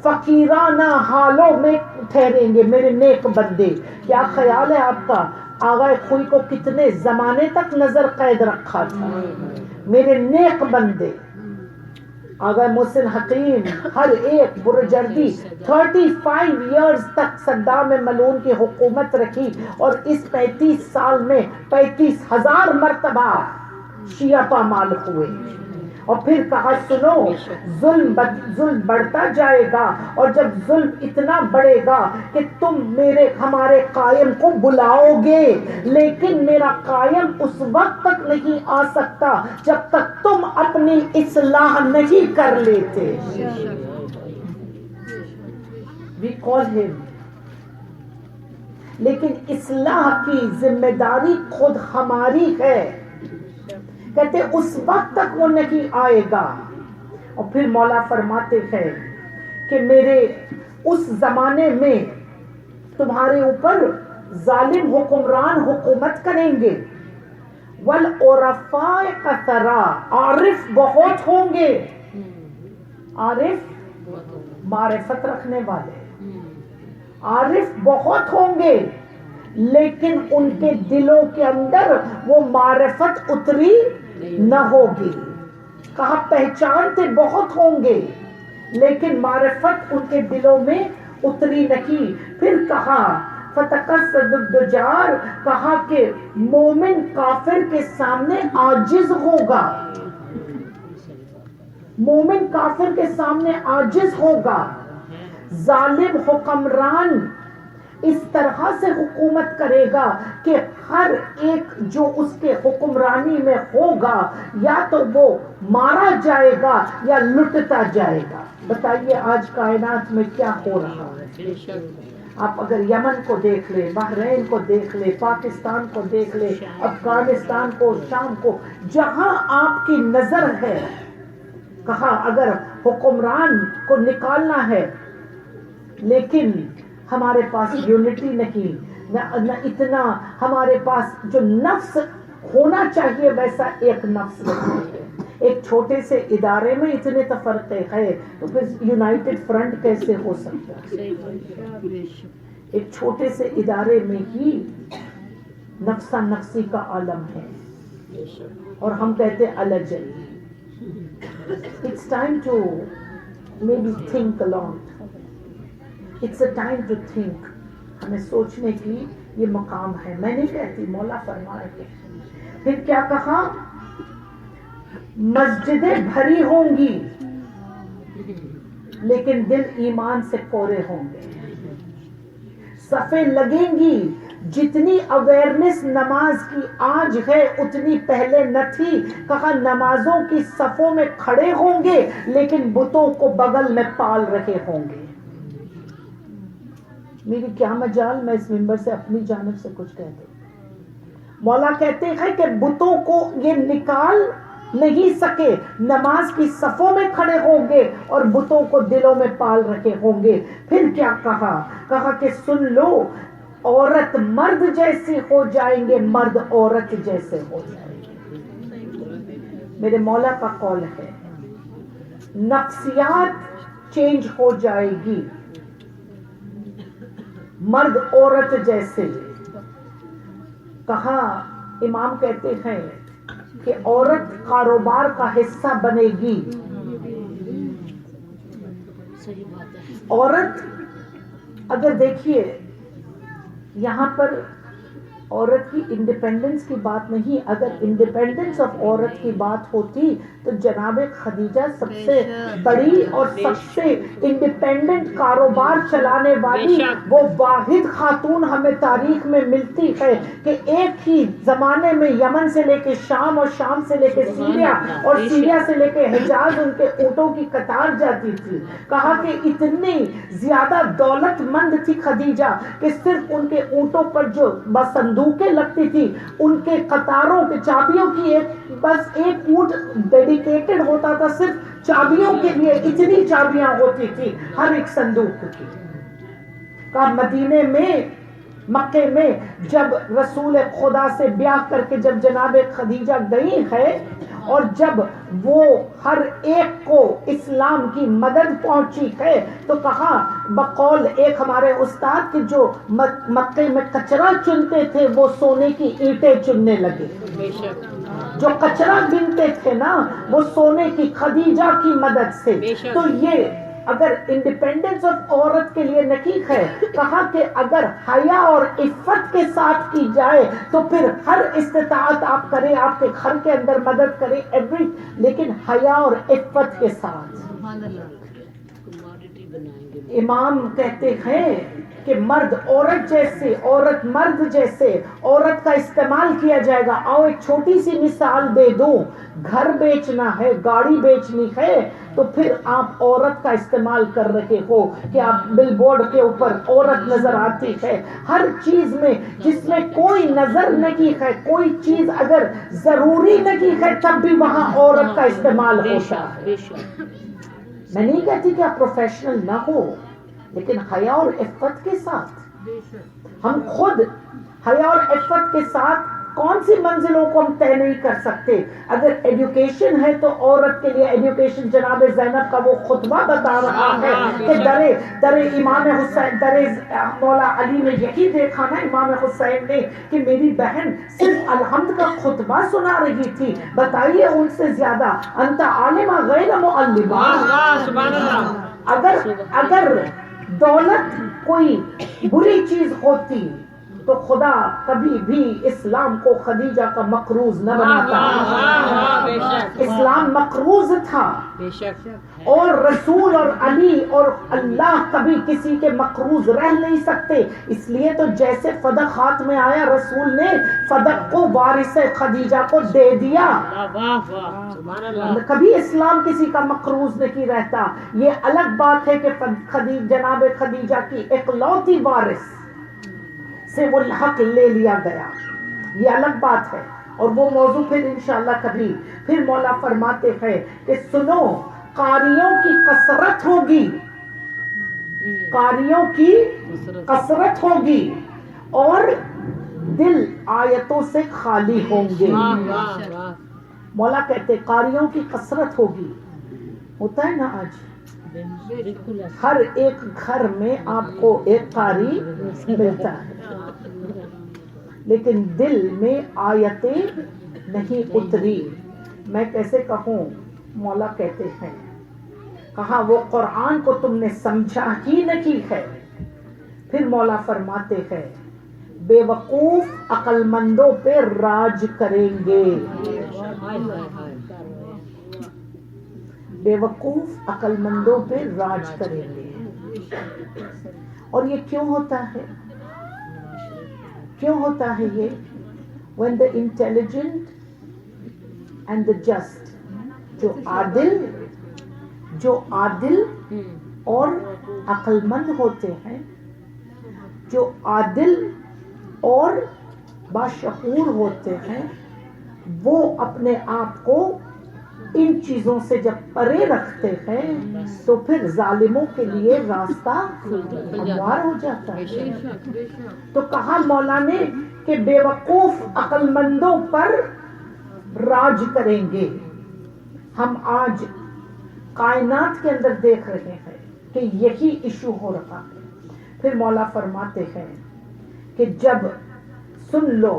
فقیرانہ حالوں میں ٹھہریں گے. میرے نیک بندے. کیا خیال ہے آپ کا آغا خوئی کو کتنے زمانے تک نظر قید رکھا تھا؟ میرے نیک بندے. آغا محسن حکیم ہر ایک برجردی 35 ایئرز تک صدام ملعون کی حکومت رکھی, اور اس 35 سال میں 35,000 مرتبہ شیعہ پامال ہوئے. اور پھر کہا سنو, ظلم بڑھتا جائے گا, اور جب ظلم اتنا بڑھے گا کہ تم ہمارے قائم کو بلاؤ گے, لیکن میرا قائم اس وقت تک نہیں آ سکتا جب تک تم اپنی اصلاح نہیں کر لیتے. We call him. لیکن اصلاح کی ذمہ داری خود ہماری ہے. کہتے اس وقت تک وہ نہیں آئے گا. اور پھر مولا فرماتے ہیں کہ میرے اس زمانے میں تمہارے اوپر ظالم حکمران حکومت کریں گے. والعرفاء کثرا، عارف بہت ہوں گے. عارف معرفت رکھنے والے، عارف بہت ہوں گے، لیکن ان کے دلوں کے اندر وہ معرفت اتری نہ ہوگی. کہا پہچانتے بہت ہوں گے لیکن معرفت ان کے دلوں میں اتری نہیں. پھر کہا فتقصد الدجار، کہا کہ مومن کافر کے سامنے عاجز ہوگا، مومن کافر کے سامنے عاجز ہوگا. ظالم حکمران اس طرح سے حکومت کرے گا کہ ہر ایک جو اس کے حکمرانی میں ہوگا یا تو وہ مارا جائے گا یا لٹتا جائے گا. بتائیے آج کائنات میں کیا ہو رہا ہے. آپ اگر یمن کو دیکھ لیں، بحرین کو دیکھ لیں، پاکستان کو دیکھ لیں، افغانستان کو، شام کو، جہاں آپ کی نظر ہے، کہا اگر حکمران کو نکالنا ہے لیکن ہمارے پاس یونٹی نہیں، نہ اتنا ہمارے پاس جو نفس ہونا چاہیے ویسا ایک نفس نہیں ہے. ایک چھوٹے سے ادارے میں اتنے تفرقے ہیں تو پھر یونائٹڈ فرنٹ کیسے ہو سکتا ہے. ایک چھوٹے سے ادارے میں ہی نفسا نفسی کا عالم ہے اور ہم کہتے الجل. It's time to maybe think a lot. It's a time to think. ہمیں سوچنے کی یہ مقام ہے. میں نہیں کہتی، مولا فرمائے کہ پھر کیا کہا، مسجدیں بھری ہوں گی لیکن دل ایمان سے کورے ہوں گے. صفیں لگیں گی، جتنی اویئرنس نماز کی آج ہے اتنی پہلے نہ تھی. کہا نمازوں کی صفوں میں کھڑے ہوں گے لیکن بتوں کو بغل میں پال رہے ہوں گے. میری کیا مجال میں اس منبر سے اپنی جانب سے کچھ کہہ دوں. مولا کہتے ہیں کہ بتوں کو یہ نکال نہیں سکے، نماز کی صفوں میں کھڑے ہوں گے اور بتوں کو دلوں میں پال رکھے ہوں گے. پھر کیا کہا، کہا کہ سن لو، عورت مرد جیسی ہو جائیں گے، مرد عورت جیسے ہو جائیں گے. میرے مولا کا قول ہے نفسیات چینج ہو جائے گی، مرد عورت جیسے. کہا امام کہتے ہیں کہ عورت کاروبار کا حصہ بنے گی. عورت اگر دیکھیے یہاں پر عورت کی انڈیپینڈنس کی بات نہیں، اگر انڈیپینڈنس آف عورت کی بات ہوتی تو جناب خدیجہ سب سے بڑی اور سب سے انڈیپینڈنٹ کاروبار چلانے والی وہ واحد خاتون ہمیں تاریخ میں ملتی ہے کہ ایک ہی زمانے میں یمن سے لے کے شام اور شام سے لے کے سیریا اور سیریا سے لے کے حجاز ان کے اونٹوں کی قطار جاتی تھی. کہا کہ اتنی زیادہ دولت مند تھی خدیجہ کہ صرف ان کے اونٹوں پر جو صندوقیں لگتی تھی ان کے قطاروں کے چابیوں کی بس ایک اونٹ ڈیڈیکیٹڈ ہوتا تھا صرف چابیوں کے لیے. اتنی چابیاں ہوتی تھی ہر ایک صندوق کی. کہا مدینے میں، مکے میں جب رسول خدا سے بیاہ کر کے جب جناب خدیجہ گئی ہے اور جب وہ ہر ایک کو اسلام کی مدد پہنچی ہے تو کہا بقول ایک ہمارے استاد کے جو مکے میں کچرا چنتے تھے وہ سونے کی اینٹیں چننے لگے. جو کچرا گنتے تھے نا وہ سونے کی خدیجہ کی مدد سے. تو یہ اگر انڈیپینڈنس آف عورت کے لیے نہیں ہے، کہا کہ اگر حیا اور عفت کے ساتھ کی جائے تو پھر ہر استطاعت آپ کریں، آپ کے گھر کے اندر مدد کریں ایوری، لیکن حیا اور عفت کے ساتھ. امام کہتے ہیں کہ مرد عورت جیسے، عورت مرد جیسے، عورت کا استعمال کیا جائے گا. آؤ ایک چھوٹی سی مثال دے دوں. گھر بیچنا ہے، گاڑی بیچنی ہے تو پھر آپ عورت کا استعمال کر رہے ہو کہ آپ بل بورڈ کے اوپر عورت نظر آتی ہے. ہر چیز میں جس میں کوئی نظر نہیں ہے، کوئی چیز اگر ضروری نہیں ہے تب بھی وہاں عورت کا استعمال ہوتا ہے. میں نہیں کہتی کہ آپ پروفیشنل نہ ہو لیکن حیا اور عفت کے ساتھ. ہم خود حیا اور عفت کے ساتھ کون سی منزلوں کو ہم طے نہیں کر سکتے. اگر ایجوکیشن ہے تو عورت کے لیے ایجوکیشن جناب زینب کا وہ خطبہ بتا رہا ہے کہ در امام حسین در مولا علی نے یہی دیکھا نا امام حسین نے کہ میری بہن صرف الحمد کا خطبہ سنا رہی تھی. بتائیے ان سے زیادہ انت عالمہ غیر معلمہ. اگر دولت کوئی بری چیز ہوتی تو خدا کبھی بھی اسلام کو خدیجہ کا مقروض نہ بناتا. اسلام مقروض تھا اور رسول اور علی اور اللہ کبھی کسی کے مقروض رہ نہیں سکتے. اس لیے تو جیسے فدق ہاتھ میں آیا رسول نے فدق کو وارث خدیجہ کو دے دیا. کبھی اسلام کسی کا مقروض نہیں رہتا. یہ الگ بات ہے کہ جناب خدیجہ کی اکلوتی وارث سے وہ حق لے لیا گیا، یہ الگ بات ہے اور وہ موضوع پھر انشاءاللہ کبھی. پھر مولا فرماتے ہیں کہ سنو قاریوں کی کثرت ہوگی، قاریوں کی کثرت ہوگی اور دل آیتوں سے خالی ہوں گے. مولا کہتے قاریوں کی کثرت ہوگی. ہوتا ہے نا آج ہر ایک گھر میں آپ کو ایک قاری ملتا ہے لیکن دل میں آیتیں نہیں اتری. میں کیسے کہوں؟ مولا کہتے ہیں کہا وہ قرآن کو تم نے سمجھا ہی نہیں ہے. پھر مولا فرماتے ہیں بے وقوف عقل مندوں پہ راج کریں گے. بے وقوف عقل مندوں پہ راج کریں گے. اور یہ کیوں ہوتا ہے؟ کیوں ہوتا ہے یہ؟ when the intelligent and the just جو عادل اور عقل مند ہوتے ہیں، جو عادل اور باشعور ہوتے ہیں، وہ اپنے آپ کو ان چیزوں سے جب پرے رکھتے ہیں تو پھر ظالموں کے لیے راستہ ہموار ہو جاتا ہے. تو کہا مولا نے کہ بے وقوف عقل مندوں پر راج کریں گے. ہم آج کائنات کے اندر دیکھ رہے ہیں کہ یہی ایشو ہو رہا ہے. پھر مولا فرماتے ہیں کہ جب سن لو،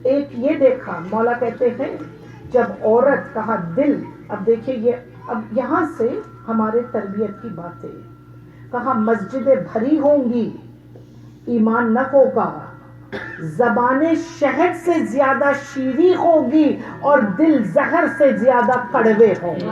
ایک یہ دیکھا مولا کہتے ہیں جب عورت کہا دل. اب دیکھیں یہ اب یہاں سے ہمارے تربیت کی باتیں. کہا مسجدیں بھری ہوں گی، ایمان نہ ہوگا، زبانیں شہد سے زیادہ شیریں ہوگی اور دل زہر سے زیادہ کڑوے ہوں گے.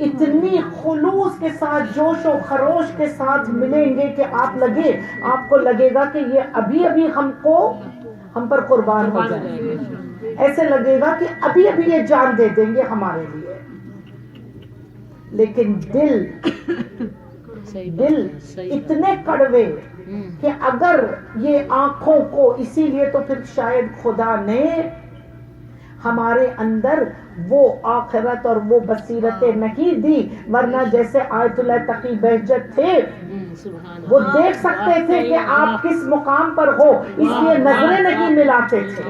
اتنی خلوص کے ساتھ جوش و خروش کے ساتھ ملیں گے کہ آپ کو لگے گا کہ یہ ابھی ابھی ہم پر قربان ہو جائیں گے. ایسے لگے گا کہ ابھی ابھی یہ جان دے دیں گے ہمارے لیے. لیکن دل اتنے کڑوے کہ اگر یہ آنکھوں کو، اسی لیے تو پھر شاید خدا نے ہمارے اندر وہ آخرت اور وہ بصیرتیں نہیں دی، ورنہ جیسے آیت اللہ تقی بہجت تھے وہ دیکھ سکتے تھے کہ آپ کس مقام پر ہو، اس لیے نظریں نہیں ملاتے تھے.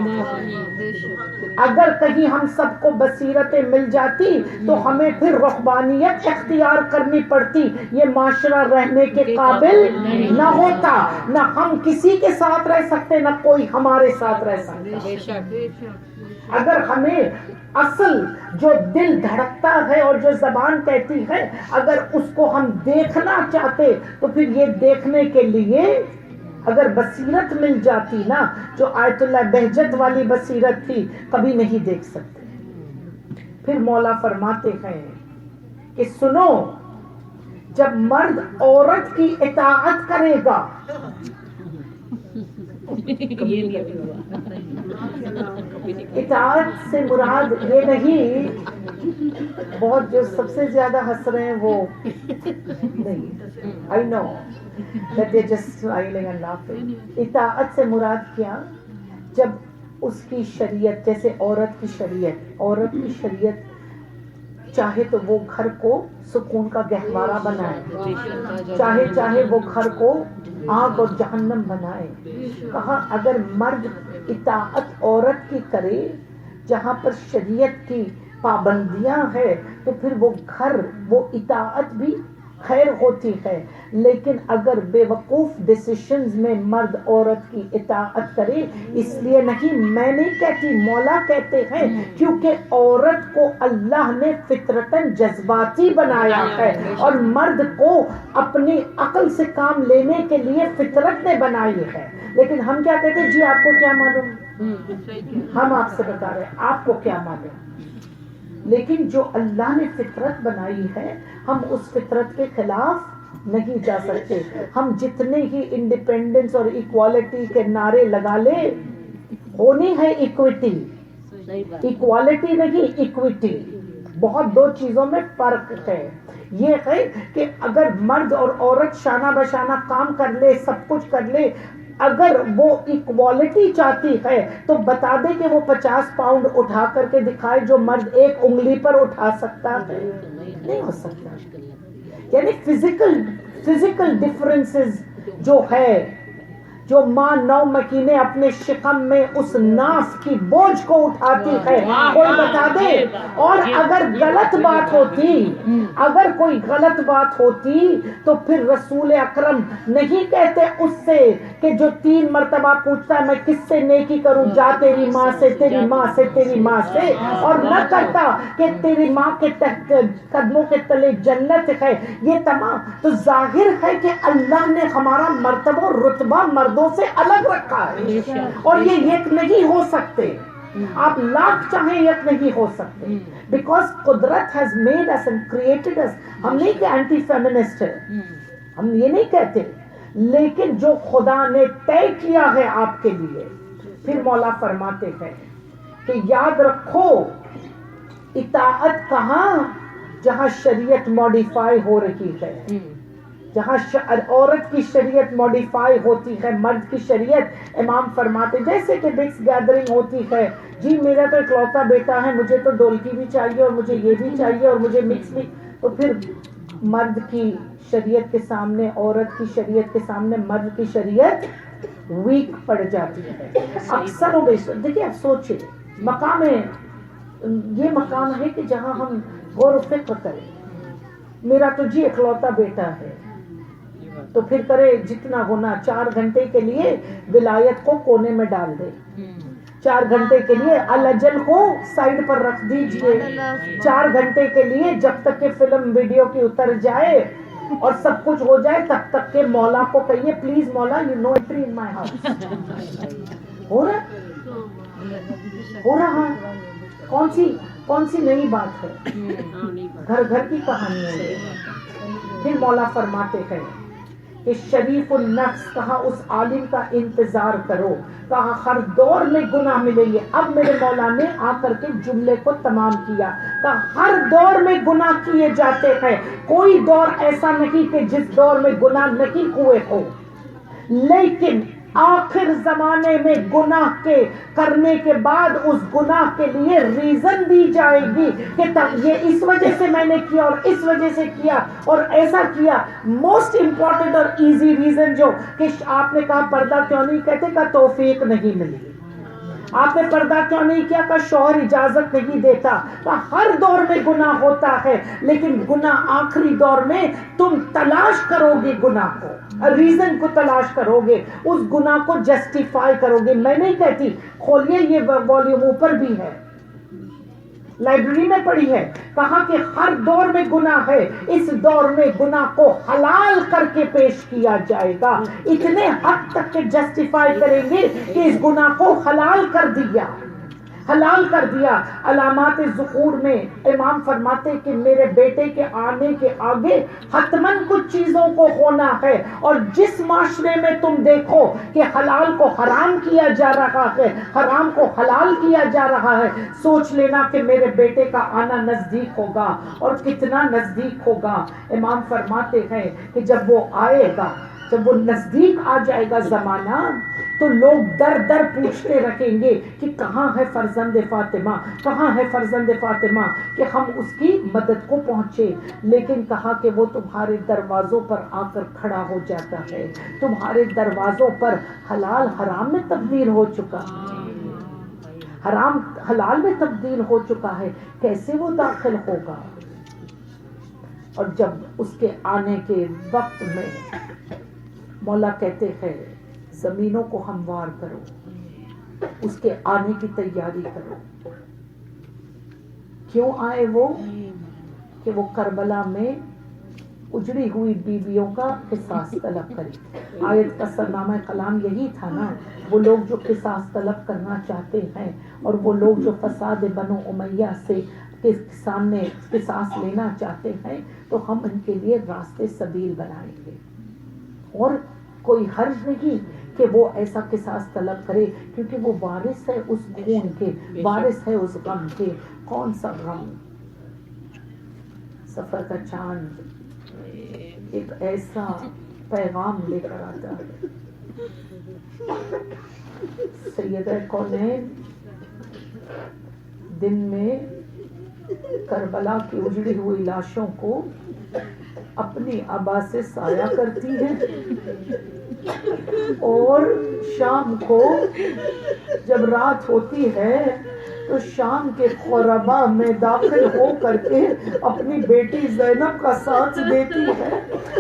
اگر کہیں ہم سب کو بصیرتیں مل جاتی تو ہمیں پھر رہبانیت اختیار کرنی پڑتی، یہ معاشرہ رہنے کے قابل نہ ہوتا، نہ ہم کسی کے ساتھ رہ سکتے نہ کوئی ہمارے ساتھ رہ سکتا. اگر ہمیں اصل جو دل دھڑکتا ہے اور جو زبان کہتی ہے اگر اس کو ہم دیکھنا چاہتے تو پھر یہ دیکھنے کے لیے اگر بصیرت مل جاتی نا، جو آیت اللہ بہجت والی بصیرت تھی، کبھی نہیں دیکھ سکتے. پھر مولا فرماتے ہیں کہ سنو جب مرد عورت کی اطاعت کرے گا، اطاعت سے مراد یہ نہیں، بہت جو سب سے زیادہ ہنس رہے ہیں وہ نہیں، I know that they're just smiling and laughing. اطاعت سے مراد کیا؟ جب اس کی شریعت، جیسے عورت کی شریعت چاہے تو وہ گھر کو سکون کا گہوارہ بنائے، چاہے وہ گھر کو آگ اور جہنم بنائے. کہا اگر مرد اطاعت عورت کی کرے جہاں پر شریعت کی پابندیاں ہے تو پھر وہ گھر، وہ اطاعت بھی خیر ہوتی ہے. لیکن اگر بے وقوف ڈیسیشنز میں مرد عورت کی اطاعت کرے، اس لیے نہیں، میں نہیں کہتی، مولا کہتے ہیں کیونکہ عورت کو اللہ نے فطرتاً جذباتی بنایا ہے اور مرد کو اپنی عقل سے کام لینے کے لیے فطرت نے بنائی ہے. لیکن ہم کیا کہتے ہیں، جی آپ کو کیا معلوم، ہم آپ سے بتا رہے ہیں آپ کو کیا معلوم. لیکن جو اللہ نے فطرت بنائی ہے ہم اس فطرت کے خلاف نہیں جا سکتے. ہم جتنے ہی انڈیپینڈنس اور ایکوالٹی کے نعرے لگا لے، ہونی ہے ایکویٹی، ایکوالٹی نہیں ایکویٹی. بہت دو چیزوں میں فرق ہے. یہ ہے کہ اگر مرد اور عورت شانہ بشانہ کام کر لے، سب کچھ کر لے، اگر وہ ایکوالٹی چاہتی ہے تو بتا دے کہ وہ 50 پاؤنڈ اٹھا کر کے دکھائے جو مرد ایک انگلی پر اٹھا سکتا ہے. نہیں ہو سکتا. یعنی فزیکل ڈفرنسز جو ہے، جو ماں 9 مہینے اپنے شکم میں اس ناف کی بوجھ کو اٹھاتی ہے، کوئی بتا دے. اور اگر غلط بات ہوتی، اگر کوئی غلط بات ہوتی تو پھر رسول اکرم نہیں کہتے اس سے کہ جو 3 مرتبہ پوچھتا ہے میں کس سے نیکی کروں، جا تیری ماں سے، تیری ماں سے، تیری ماں سے، اور نہ کرتا کہ تیری ماں کے قدموں کے تلے جنت ہے. یہ تمام تو ظاہر ہے کہ اللہ نے ہمارا مرتبہ و رتبہ مردوں سے الگ رکھا ہے اور یہ ایک نہیں ہو سکتے. آپ لاکھ چاہیں یک نہیں ہو سکتے. بیکاز قدرت has made us and created us. ہم نہیں کہ اینٹی فیمنسٹ ہے، ہم یہ نہیں کہتے، لیکن جو خدا نے طے کیا ہے آپ کے لیے. پھر مولا فرماتے ہیں کہ یاد رکھو اطاعت کہاں، جہاں شریعت موڈیفائی ہو رہی ہے، جہاں عورت کی شریعت موڈیفائی ہوتی ہے، مرد کی شریعت. امام فرماتے جیسے کہ مکس گیدرنگ ہوتی ہے، جی میرا تو اکلوتا بیٹا ہے، مجھے تو ڈولکی بھی چاہیے اور مجھے یہ بھی چاہیے اور مجھے مکس بھی، تو پھر مرد کی شریعت کے سامنے، عورت کی شریعت کے سامنے مرد کی شریعت ویک پڑ جاتی ہے. اکثر و بیشتر دیکھیے، آپ سوچیں، مقام ہے، یہ مقام ہے کہ جہاں ہم غور و فکر کریں. میرا تو جی اکلوتا بیٹا ہے، تو پھر کرے جتنا ہونا، 4 گھنٹے کے لیے ولایت کو کونے میں ڈال دے، 4 گھنٹے کے لیے الاجل کو سائڈ پر رکھ دیجئے، 4 گھنٹے کے لیے جب تک کہ فلم ویڈیو کی اتر جائے اور سب کچھ ہو جائے تب تک کہ مولا کو کہیے پلیز مولا you know entry in my house. ہو رہا کون سی نئی بات ہے، گھر گھر کی کہانی ہے. پھر مولا فرماتے ہیں کہ شریف النفس، کہا اس عالم کا انتظار کرو، کہا ہر دور میں گناہ ملیں گے. اب میرے مولا نے آ کر کے جملے کو تمام کیا، کہا ہر دور میں گناہ کیے جاتے ہیں، کوئی دور ایسا نہیں کہ جس دور میں گناہ نہیں ہوئے ہو، لیکن آخر زمانے میں گناہ کے کرنے کے بعد اس گناہ کے لیے ریزن دی جائے گی کہ یہ اس وجہ سے میں نے کیا اور اس وجہ سے کیا اور ایسا کیا. موسٹ امپورٹنٹ اور ایزی ریزن جو کہ آپ نے کہا پردہ کیوں نہیں کرتے، کا توفیق نہیں ملی. آپ نے پردہ کیوں نہیں کیا، کا شوہر اجازت نہیں دیتا. ہر دور میں گناہ ہوتا ہے، لیکن گناہ آخری دور میں تم تلاش کرو گے، گناہ کو، ریزن کو تلاش کرو گے، اس گناہ کو جسٹیفائی کرو گے. میں نہیں کہتی، کھولیے یہ والیوم اوپر بھی ہے، لائبریری میں پڑھی ہے، کہا کہ ہر دور میں گناہ ہے، اس دور میں گناہ کو حلال کر کے پیش کیا جائے گا. اتنے حد تک کہ جسٹیفائی کریں گے کہ اس گناہ کو حلال کر دیا، حلال کر دیا. علامات ظہور میں امام فرماتے کہ میرے بیٹے کے آنے کے آگے حتماً کچھ چیزوں کو ہونا ہے، اور جس معاشرے میں تم دیکھو کہ حلال کو حرام کیا جا رہا ہے، حرام کو حلال کیا جا رہا ہے، سوچ لینا کہ میرے بیٹے کا آنا نزدیک ہوگا، اور کتنا نزدیک ہوگا. امام فرماتے ہیں کہ جب وہ آئے گا، جب وہ نزدیک آ جائے گا زمانہ، تو لوگ در در پوچھتے رہیں گے کہ کہاں ہے فرزند فاطمہ، کہاں ہے فرزند فاطمہ، کہ ہم اس کی مدد کو پہنچے. لیکن کہا کہ وہ تمہارے دروازوں پر آ کر کھڑا ہو جاتا ہے، تمہارے دروازوں پر حلال حرام میں تبدیل ہو چکا ہے، حرام حلال میں تبدیل ہو چکا ہے، کیسے وہ داخل ہوگا؟ اور جب اس کے آنے کے وقت میں مولا کہتے ہیں زمینوں کو ہموار کرو، اس کے آنے کی تیاری کرو. کیوں آئے وہ؟ کہ وہ کربلا میں اجڑی ہوئی بیویوں کا قصاص طلب کرے. آیت کا سرنامہ کلام یہی تھا نا، وہ لوگ جو قصاص طلب کرنا چاہتے ہیں اور وہ لوگ جو فساد بنو امیہ سے کے سامنے قصاص لینا چاہتے ہیں، تو ہم ان کے لیے راستے سبیل بنائیں گے. اور کوئی حرج نہیں کہ وہ ایسا قصاص طلب کرے، کیونکہ وہ وارث ہے اس خون کے، وارث ہے اس غم کے. کون سا غم؟ سفر کا چاند ایک ایسا پیغام لے کر آتا ہے. سیدہ کونین دن میں کربلا کی اجڑی ہوئی لاشوں کو اپنی عبا سے سایہ کرتی ہے، اور شام کو جب رات ہوتی ہے تو شام کے خوربا میں داخل ہو کر کے اپنی بیٹی زینب کا ساتھ دیتی ہے.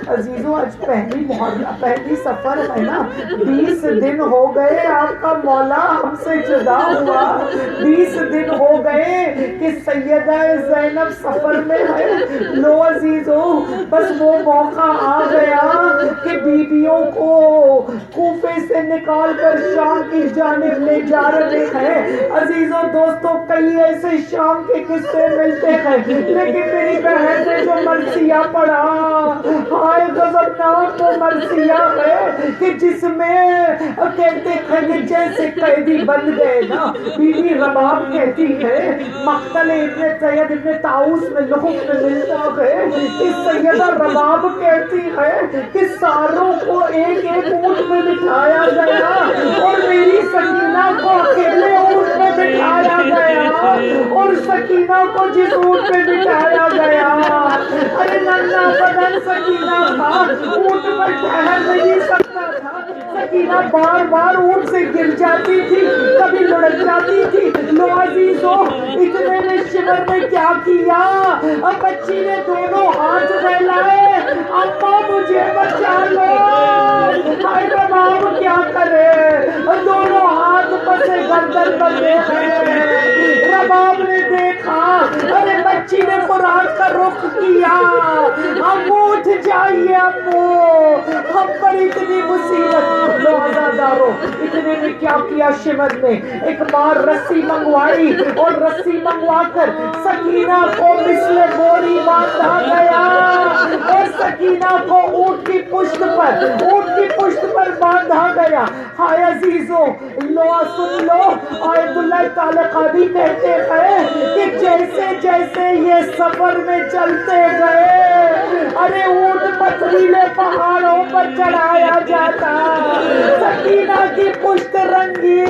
عزیزوں آج پہلی سفر ہے نا، 20 دن ہو گئے آپ کا مولا ہم سے جدا ہوا، 20 دن ہو گئے کہ سیدہ زینب سفر میں ہے. لو عزیزوں بس وہ موقع آ گیا کہ بیویوں کو کوفے سے نکال کر شام کی جانب لے جا رہے ہیں. عزیزوں دوستوں کئی ایسے شام کے قصے ملتے ہیں، لیکن میری بہن نے جو مرثیہ پڑھا، ہائے غضبناک وہ مرثیہ ہے کہ جس میں کہتے ہیں کہ جیسے قیدی بن گئے نا. بی بی رباب کہتی ہے، مقتل ابن سید ابن طاؤس میں لحق میں ملتا ہے کہ سیدہ رباب کہتی ہے کہ ساروں کو ایک ایک اونٹ میں بٹھایا گیا اور میری سکینہ کو اکیلے اونٹ میں بٹھایا گیا، اور سکینہ کو جس اونٹ میں بٹھایا گیا، ارے ننھا بدن سکینہ تھا، اونٹ پر ٹھہر نہیں سکتا تھا. سکینہ بار بار اونٹ سے گر جاتی تھی، کبھی لڑک جاتی تھی. لو عزیزوں اتنے میں شمر نے کیا کیا، اب بچی نے دونوں ہاتھ پھیلائے، اماں مجھے بچا لو. ہائے رباب کیا کرے، دونوں ہاتھ پسے گردن بندے ہیں. رباب نے دیکھا، ارے بچی نے فرات کا رخ کیا. ہم اٹھ جائیے ابو، ہم پر اتنی مصیبت. لو عزادارو اتنے میں کیا کیا شمر نے، ایک بار رسی منگوائی اور رسی منگوا کر سکینہ کو مثل بوری باندھا گیا اور سکینہ کو اونٹ کی پشت پر باندھا گیا. ہائے عزیزوں لو سن لو، آیت اللہ تعالی قاضی کہتے ہیں کہ جیسے جیسے یہ سفر میں چلتے گئے، ارے اونٹ پتھریلے پہاڑوں پر چڑھایا جاتا. سکینہ کی پشت رنگی،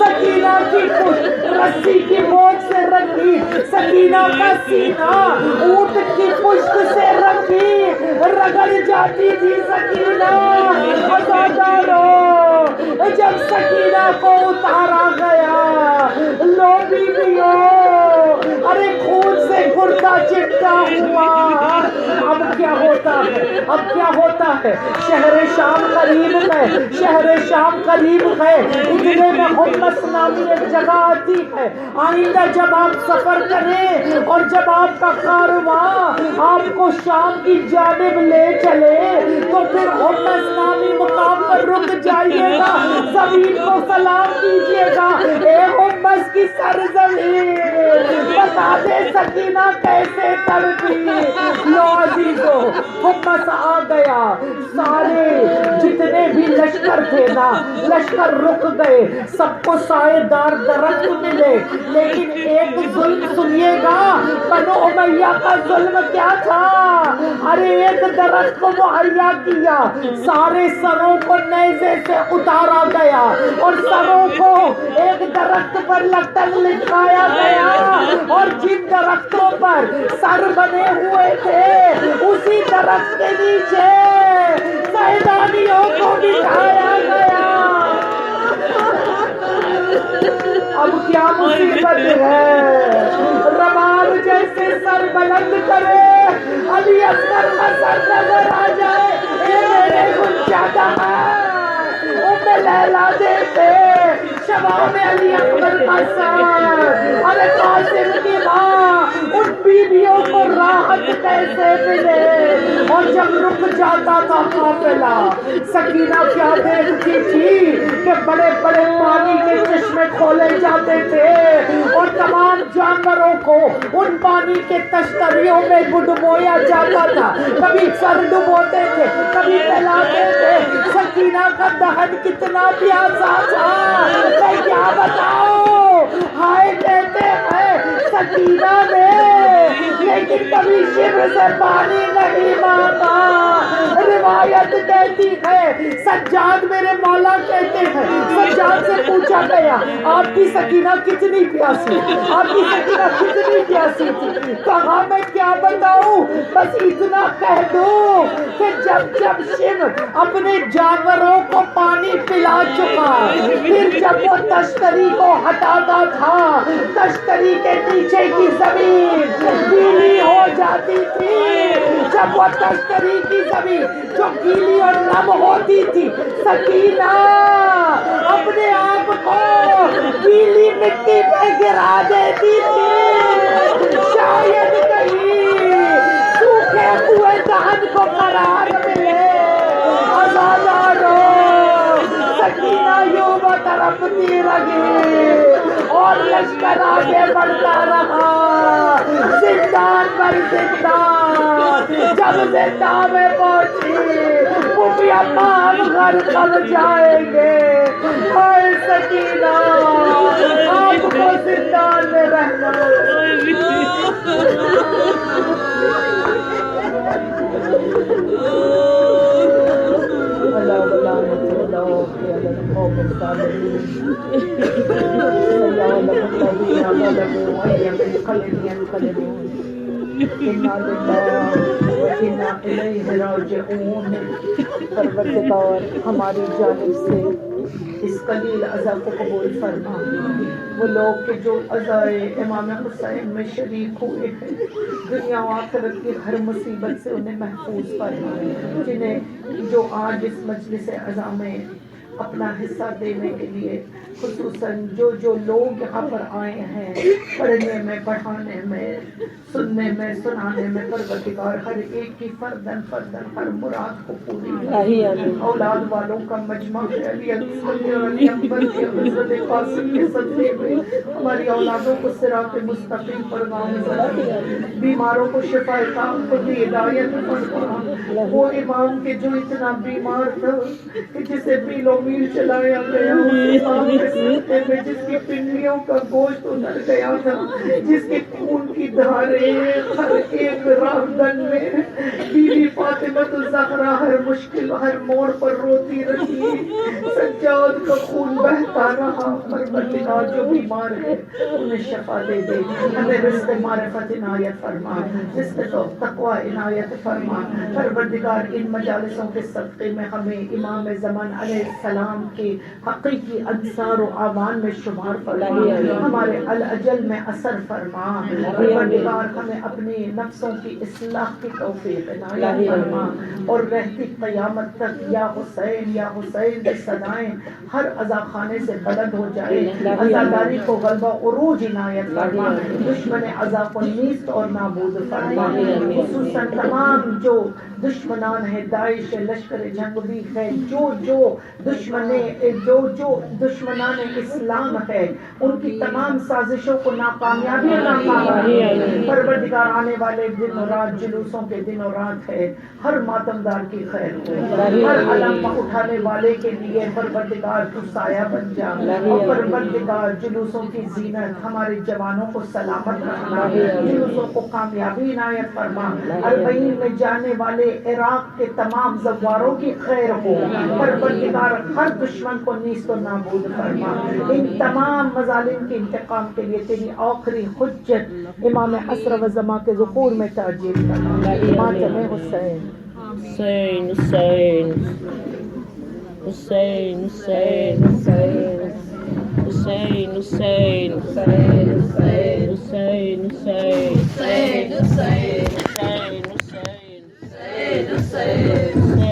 سکینہ کی پشت رسی کی موج سے رنگی، سکینہ کا سینہ اونٹ کی پشت سے رنگی، رگڑ جاتی تھی سکینہ. جب سکینہ کو اتارا گیا، لو بیویوں ارے خون سے گردہ چٹا ہوا. اب کیا ہوتا ہے، شہر شام قریب ہے. اتنے میں حمص نامی ایک جگہ آتی ہے. آئندہ جب آپ سفر کریں اور جب آپ کا کارواں آپ کو شام کی جانب لے چلے تو پھر حمص نامی مقام پر رک جائیے گا، زمین کو سلام کیجیے گا. اے حمص کی سرزمین بتا دے سکینہ کیسے تڑپی. لو عزیزو حمص آ گیا، سارے جتنے بھی لشکر تھے نا، لشکر رک گئے، سب کو سائے دار درخت ملے. لیکن ایک ظلم سنیے گا، بنو امیہ کا ظلم کیا تھا. ارے ایک درخت کو مہیا کیا، سارے سروں کو نیزے سے اتارا گیا اور سروں کو ایک درخت پر لٹکایا گیا، اور جن درختوں پر سر بنے ہوئے تھے اسی درخت کے نیچے سیدانیوں کو بٹھایا گیا۔ اب کیا مصیبت ہے، رباب جیسے سر بلند کرے، علی اکبر کا سر نظر آ جائے، اے میرے گنجادہ ام لیلا دیکھے شباب علی اکبر کا سر، ارے قاسم کی ماں، ان بیویوں کو راحت کیسے ملے؟ اور جب رک جاتا تھا قافلہ، سکینہ کیا دیکھتی تھی کہ بڑے بڑے پانی کے چشمے کھولے جاتے تھے اور تمام جانوروں کو ان پانی کے تشتریوں میں ڈبویا جاتا تھا، کبھی سر ڈبوتے تھے کبھی پھیلاتے تھے۔ سکینہ کا دہن کتنا پیاسا تھا میں کیا بتاؤں، ہائے کہتے ہیں سکینہ نے، لیکن کبھی شبر سے پانی نہیں مانگا۔ روایت کہتی ہے سجاد میرے مولا کہتے ہیں، سجاد سے پوچھا گیا آپ کی سکینہ کتنی پیاسی، آپ کی سکینہ کتنی پیاسی تھی؟ کہا میں کیا بتاؤں، بس اتنا کہہ دوں کہ جب جب شیو اپنے جانوروں کو پانی پلا چکا، پھر جب وہ تشتری کو ہٹاتا تھا، تشتری کے نیچے کی زمین گیلی ہو جاتی تھی۔ جب وہ تشتری کی زمین جو گیلی اور نم ہوتی تھی، سکینہ اپنے آپ کو گیلی مٹی پہ گرا دیتی تھی، شاید کہیں سوکھے ہوئے دہن کو قرار ملے۔ آزادارو، سکینہ یوں تڑپتی رہی اور لشکر آگے بڑھتا رہا، زندان پر زندان۔ جب زندان میں پہنچی پوپی امام گھر کب جائیں گے؟ ہائے سکینہ آپ کو زندان میں رہنا اللہ ولعنت اللہ علی القوم الظالمین سیعلم الذین ظلموا أي منقلب ينقلبون انا للہ وانا الیہ راجعون۔ پروردگار ہماری جانب سے اس قلیل عزا کو قبول فرما، وہ لوگ کہ جو عزائے امام حسین میں شریک ہوئے ہیں دنیا و آخرت کی ہر مصیبت سے انہیں محفوظ فرما، جنہیں جو آج اس مجلس عزا میں اپنا حصہ دینے کے لیے خصوصاً جو لوگ یہاں پر آئے ہیں پڑھنے میں، پڑھانے میں، سننے میں، سنانے میں، پروردگار ہر ایک کی فردن فردن ہر مراد کو پوری کرے۔ اولاد والوں کا مجمع ہے، علی اکبر اور علی اکبر کے حضرت قاسم کے صدقے میں ہماری اولادوں کو صراط مستقیم پر گامزن، بیماروں کو شفا کام کو بھی ہدایت فرما۔ وہ امام کے جو اتنا بیمار تھا کہ جسے میلوں میل چلایا گیا، اس امام کے صدقے میں جس کی پنڈلیوں کا گوشت اتر گیا تھا، جس کے خون کی دھاریں ہر ایک راہگن میں، بیوی فاطمہ الزہرا ہر مشکل ہر موڑ پر روتی رہی، سجاد کا خون بہتا رہا۔ پروردگار جو بیمار ہے انہیں شفا دے دے، ہمیں رزق معرفت عنایت فرما، رزق تقوی عنایت فرما۔ پروردگار ان مجالسوں کے صدقے میں ہمیں امام زمان علیہ السلام کے حقیقی انصار و اعوان میں شمار فرما، ہمارے الاجل میں اثر فرما۔ پروردگار ہمیں اپنی نفسوں کی اصلاح کی توفیق عنایت فرما، اور رہتی قیامت تک یا حسین یا حسین کی صدائیں ہر عزا خانے سے بلند ہو جائے، عزاداری کو غلبہ عروج عنایت فرما، دشمن عزا کو نیست اور نابود فرما۔ خصوصاً تمام جو دشمنان ہے، داعش لشکر جنگ بھی ہے، جو دشمنان اسلام ہے، ان کی تمام سازشوں کو ناکامیابی عطا فرما۔ پروردگار آنے والے دن و رات جلوسوں کے دن و رات ہے، ہر ماتمدار کی خیر ہو، ہر علم اٹھانے والے کے لیے پروردگار تو سایہ بن جا، اور پروردگار جلوسوں کی زینت ہمارے جوانوں کو سلامت رکھنا، جلوسوں کو کامیابی عنایت فرما، اربعین میں جانے والے عراق کے تمام زواروں کی خیر ہو، پروردگار ہر دشمن کو نیست و نابود فرما، ان تمام مظالم کے انتقام کے لیے تیری آخری حجت امام عصر و زماں کے ظہور میں تعجیل کرنا، ماتم حسین حسین حسین حسین حسین حسین حسین حسین حسین حسین حسین حسین حسین حسین